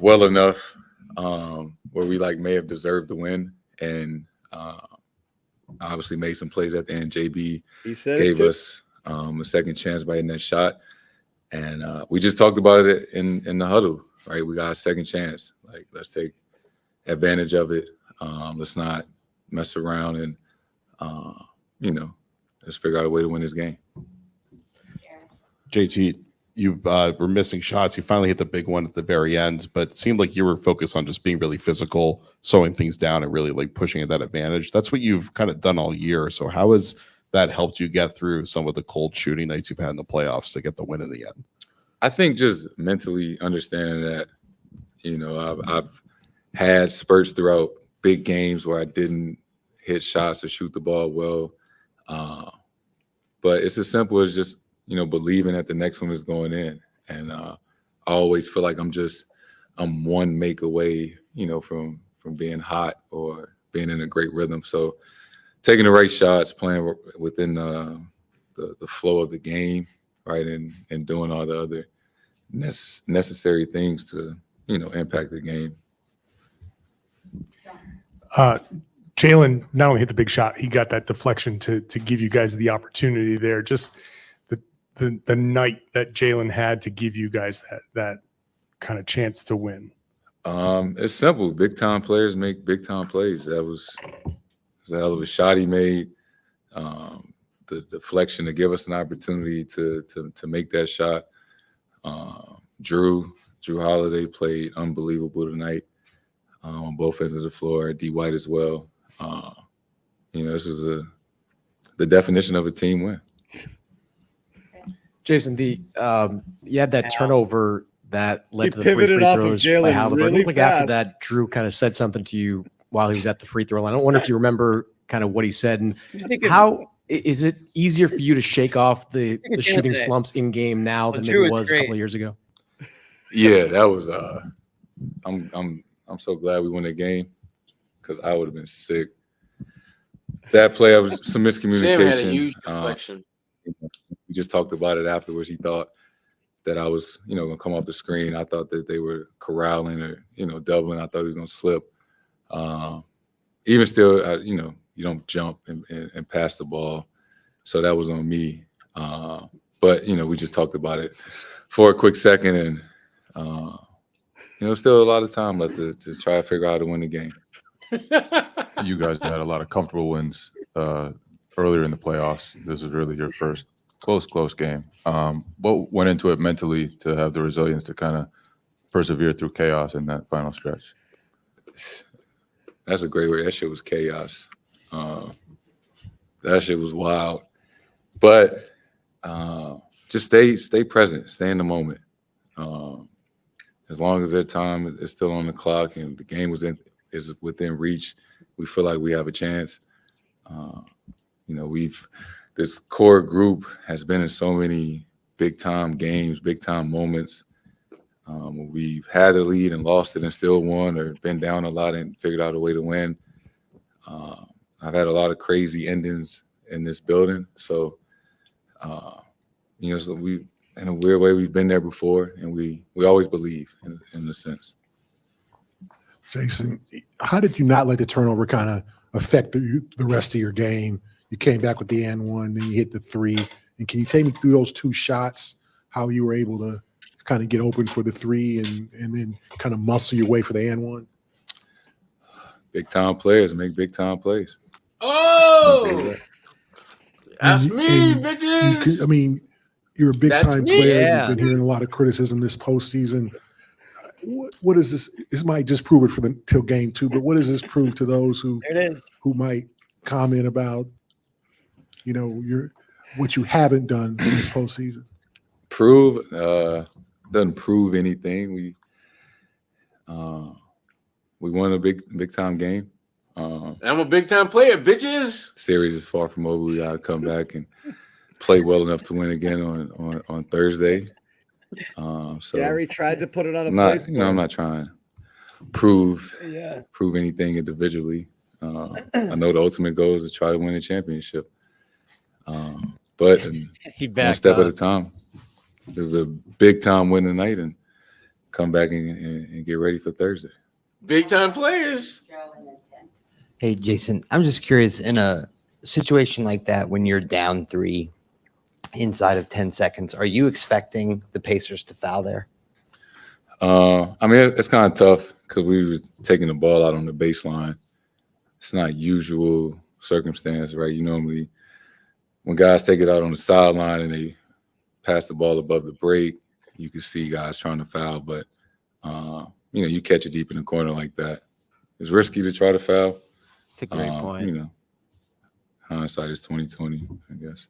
well enough where we may have deserved the win. And obviously made some plays at the end. JB gave us a second chance by hitting that shot. And we just talked about it in the huddle, right? We got a second chance. Let's take advantage of it. Let's not mess around and, let's figure out a way to win this game. JT, you were missing shots. You finally hit the big one at the very end, but it seemed like you were focused on just being really physical, slowing things down, and really pushing at that advantage. That's what you've kind of done all year. So how has that helped you get through some of the cold shooting nights you've had in the playoffs to get the win in the end? I think just mentally understanding that, I've had spurts throughout big games where I didn't hit shots or shoot the ball well. But it's as simple as just, believing that the next one is going in. And I always feel like I'm one make away, from being hot or being in a great rhythm. So taking the right shots, playing within the flow of the game, right, and doing all the other necessary things to, impact the game. Jaylen not only hit the big shot, he got that deflection to give you guys the opportunity there. Just the night that Jaylen had to give you guys that kind of chance to win. It's simple. Big time players make big time plays. That was a hell of a shot he made. The deflection to give us an opportunity to make that shot. Jrue Holiday played unbelievable tonight on both ends of the floor. D White as well. This is the definition of a team win. Jason, you had that turnover that led to the pivoted three free off of throws by Jaylen Halliburton. really It looked like after fast. that, Jrue kind of said something to you while he was at the free throw line. I wonder if you remember kind of what he said and how is it easier for you to shake off the shooting slumps in game now than maybe it was a couple of years ago? Yeah, that was. I'm so glad we won that game because I would have been sick. That play, was some miscommunication. Sam had a huge deflection. We just talked about it afterwards. He thought that I was, going to come off the screen. I thought that they were corralling or, doubling. I thought he was going to slip. Even still, you don't jump and pass the ball. So that was on me. But, we just talked about it for a quick second. And, still a lot of time left to try to figure out how to win the game. You guys had a lot of comfortable wins earlier in the playoffs. This is really your first close game. What went into it mentally to have the resilience to kind of persevere through chaos in that final stretch? That's a great word. That shit was chaos. That shit was wild. But just stay present, stay in the moment. as long as their time is still on the clock and the game is within reach, we feel like we have a chance. This core group has been in so many big time games, big time moments. We've had the lead and lost it and still won, or been down a lot and figured out a way to win. I've had a lot of crazy endings in this building. So, so we, in a weird way, we've been there before, and we always believe in a sense. Jason, how did you not let the turnover kind of affect the rest of your game? You came back with the and one, then you hit the three. And can you take me through those two shots, how you were able to kind of get open for the three and then kind of muscle your way for the and one? Big time players make big time plays. Oh, that's me, bitches. You're a big time me. player. Yeah. You've been hearing a lot of criticism this postseason. What is this? This might just prove it till game 2, but what does this prove to those who might comment about, what you haven't done in this postseason? Doesn't prove anything. We won a big time game. I'm a big time player, bitches. Series is far from over. We gotta come back and play well enough to win again on Thursday. So Gary tried to put it on a plate. I'm not trying to prove anything individually. I know the ultimate goal is to try to win a championship. But one step at a time. This is a big time win tonight, and come back and get ready for Thursday. Big time players. Hey, Jason, I'm just curious, in a situation like that, when you're down 3 inside of 10 seconds, are you expecting the Pacers to foul there? It's kind of tough because we were taking the ball out on the baseline. It's not usual circumstance, right? Normally, when guys take it out on the sideline and they pass the ball above the break, you can see guys trying to foul. But, you catch it deep in the corner like that. It's risky to try to foul. It's a great point. Hindsight is 20/20, I guess.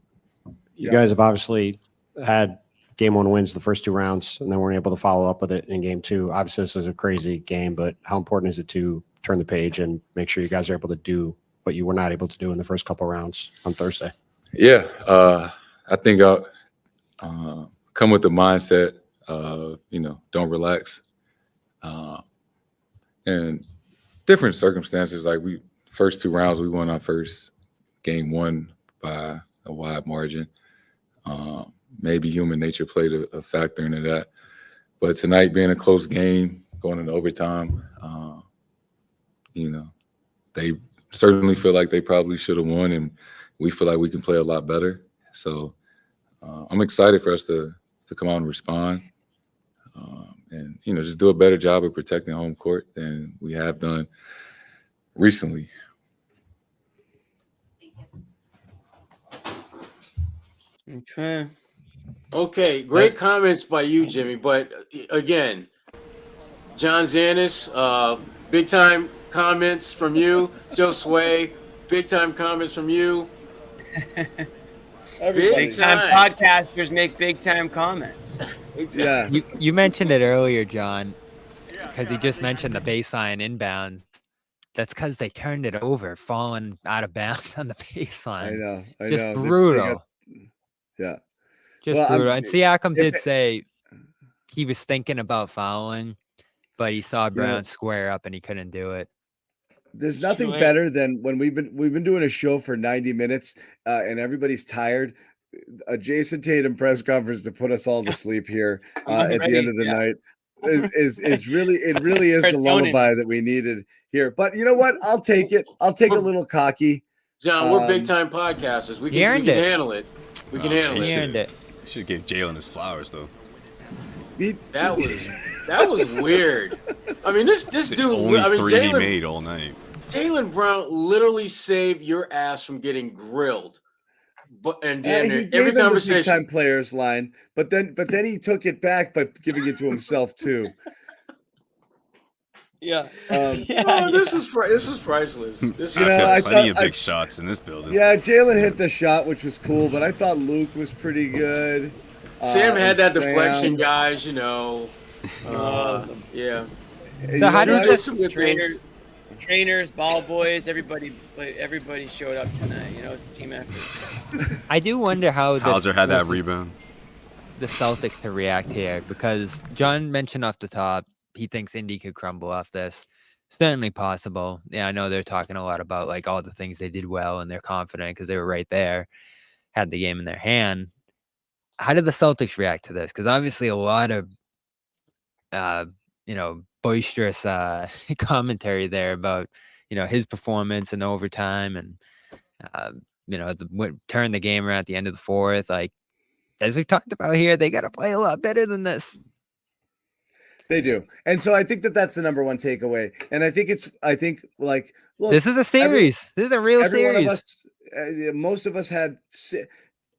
You guys have obviously had game 1 wins the first 2 rounds, and then weren't able to follow up with it in game 2. Obviously, this is a crazy game, but how important is it to turn the page and make sure you guys are able to do what you were not able to do in the first couple rounds on Thursday? Yeah, I think I'll come with the mindset of, don't relax. And different circumstances, like first 2 rounds, we won our first game 1 by a wide margin. Maybe human nature played a factor into that. But tonight being a close game, going into overtime, they certainly feel like they probably should have won, and we feel like we can play a lot better. So I'm excited for us to come out and respond and, just do a better job of protecting home court than we have done recently. Okay, great comments by you, Jimmy. But again, John Zannis, big time comments from you. Josue, big time comments from you. Big time podcasters make big time comments. Yeah. You mentioned it earlier, John, because he just mentioned the baseline inbounds. That's because they turned it over, falling out of bounds on the baseline. I know. Just brutal. Yeah. Just brutal. And Siakam did say he was thinking about fouling, but he saw Brown square up and he couldn't do it. There's nothing better than when we've been doing a show for 90 minutes and everybody's tired. A Jason Tatum press conference to put us all to sleep here at the end of the night is really the lullaby that we needed here. But you know what? I'll take it. I'll take a little cocky. John, we're big time podcasters. We can handle it. We can handle it. He earned it. Should give Jaylen his flowers though. That was weird. I mean, this dude. Only 3 he made all night. Jaylen Brown literally saved your ass from getting grilled. But he gave him the big time players line, but then he took it back by giving it to himself too. Yeah. This is priceless. I thought plenty of big shots in this building. Yeah, Jaylen hit the shot, which was cool, but I thought Luke was pretty good. Sam had that deflection, guys. Yeah. So how does this some good things? Trainers, ball boys, everybody showed up tonight. You know, it's a team effort. I do wonder how Hauser this had that forces rebound. the Celtics to react here, because John mentioned off the top he thinks Indy could crumble off this. Certainly possible. Yeah, I know they're talking a lot about like all the things they did well and they're confident because they were right there, had the game in their hand. How did the Celtics react to this? Because obviously a lot of boisterous commentary there about his performance in overtime and turn the game around at the end of the fourth. Like, as we've talked about here, they got to play a lot better than this. They do. And so I think that that's the number one takeaway. And I think look, this is a series. This is a real every series. One of us, most of us had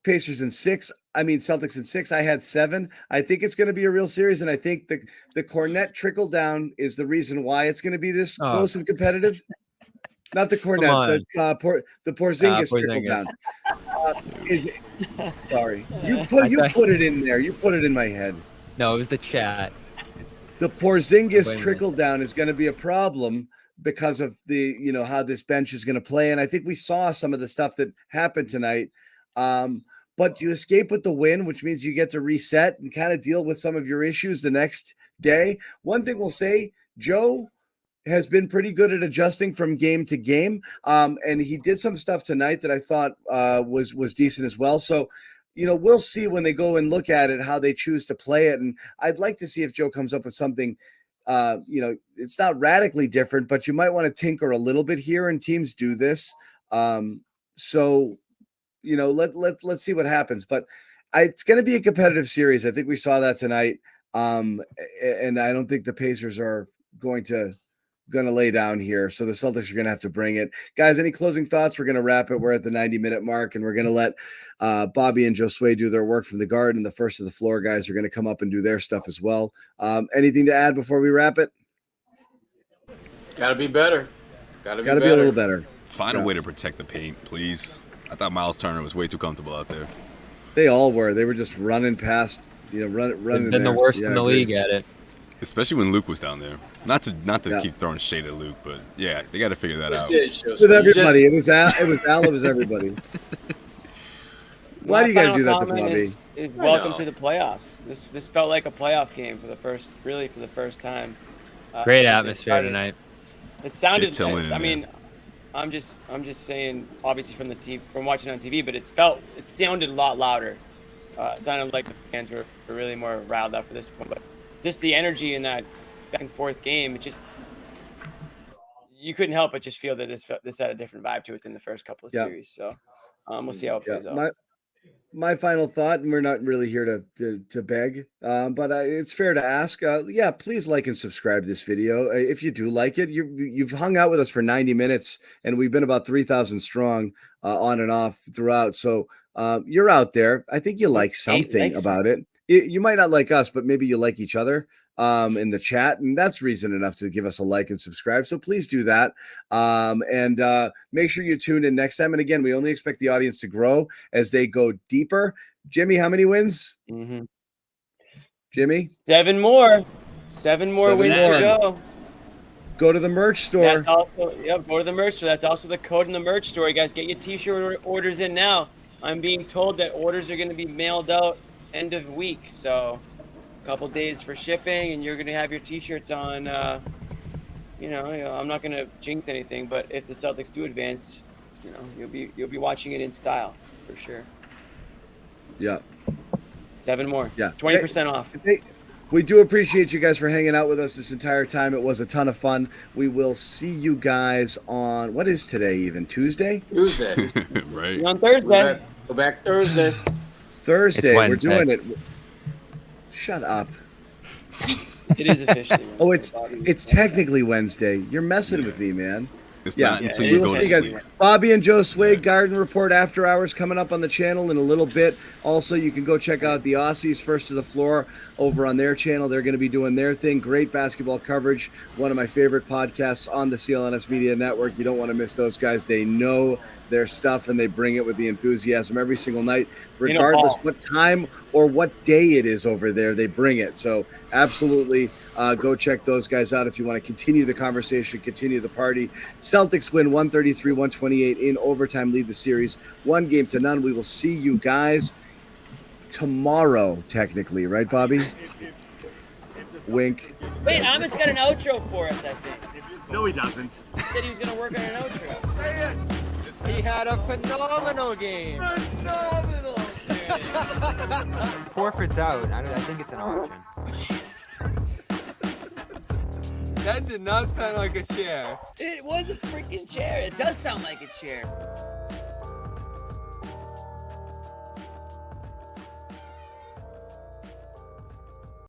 Pacers in 6. I mean, Celtics in 6. I had 7. I think it's going to be a real series. And I think the Cornet trickle down is the reason why it's going to be this close and competitive. Not the Cornet, the Porzingis trickle down. Sorry. You put it in there. You put it in my head. No, it was the chat. The Porzingis trickle down is going to be a problem because of the, how this bench is going to play. And I think we saw some of the stuff that happened tonight. But you escape with the win, which means you get to reset and kind of deal with some of your issues the next day. One thing we'll say, Joe has been pretty good at adjusting from game to game. And he did some stuff tonight that I thought was decent as well. So, we'll see when they go and look at it, how they choose to play it. And I'd like to see if Joe comes up with something, it's not radically different, but you might want to tinker a little bit here, and teams do this. So, let's see what happens. But it's going to be a competitive series. I think we saw that tonight. And I don't think the Pacers are going to lay down here. So the Celtics are going to have to bring it. Guys, any closing thoughts? We're going to wrap it. We're at the 90-minute mark, and we're going to let Bobby and Josue do their work from the guard, and the first of the floor guys are going to come up and do their stuff as well. Anything to add before we wrap it? Got to be better. Got to be a little better. Find a way to protect the paint, please. I thought Miles Turner was way too comfortable out there. They all were. They were just running past, running. They've been the worst in the league at it. Especially when Luke was down there. Not to keep throwing shade at Luke, but yeah, they got to figure that out. With everybody, it was Al. It was everybody. Why do you got to do that to Bobby? Is welcome to the playoffs. This felt like a playoff game for the first time. Great atmosphere tonight. It sounded. I mean, I'm just saying, obviously from watching on TV, but it sounded a lot louder. It sounded like the fans were really more riled up for this one, but just the energy in that back and forth game, you couldn't help but just feel that this had a different vibe to it than the first couple of series. So we'll see how it plays out. My final thought, and we're not really here to beg, but it's fair to ask. Please like and subscribe to this video if you do like it. You've hung out with us for 90 minutes, and we've been about 3,000 strong on and off throughout. So you're out there. I think you like something about it. You might not like us, but maybe you like each other in the chat, and that's reason enough to give us a like and subscribe. So please do that, and make sure you tune in next time. And again, we only expect the audience to grow as they go deeper. Jimmy, how many wins? Mm-hmm. Jimmy, 7 more. 7 more wins to go. Go to the merch store. Go to the merch store. That's also the code in the merch store. You guys get your t-shirt orders in now. I'm being told that orders are going to be mailed out end of week, so a couple days for shipping, and you're going to have your t-shirts on. I'm not going to jinx anything, but if the Celtics do advance, you'll be watching it in style for sure. Yeah. 7 more. Yeah. 20% off. We do appreciate you guys for hanging out with us this entire time. It was a ton of fun. We will see you guys on, what is today even? Tuesday? Tuesday. Right. On Thursday. Go back Thursday. Thursday. We're doing it. Shut up. It is officially. It's technically Wednesday. You're messing with me, man. It's Yeah, not until we you will go to see you guys. sleep. Bobby and Josue Garden Report After Hours coming up on the channel in a little bit. Also, you can go check out the Aussies First to the Floor over on their channel. They're going to be doing their thing. Great basketball coverage. One of my favorite podcasts on the CLNS Media Network. You don't want to miss those guys. They know their stuff and they bring it with the enthusiasm every single night, regardless what time or what day it is over there. They bring it. So absolutely go check those guys out if you want to continue the conversation, continue the party. Celtics win 133-128 in overtime, lead the series 1-0. We will see you guys tomorrow, technically, right, Bobby? Wink. Wait, Amit's got an outro for us, I think. No, he doesn't. He said he was going to work on an outro. He had a phenomenal game. Phenomenal Forfeit's out. I think it's an option. That did not sound like a chair. It was a freaking chair. It does sound like a chair.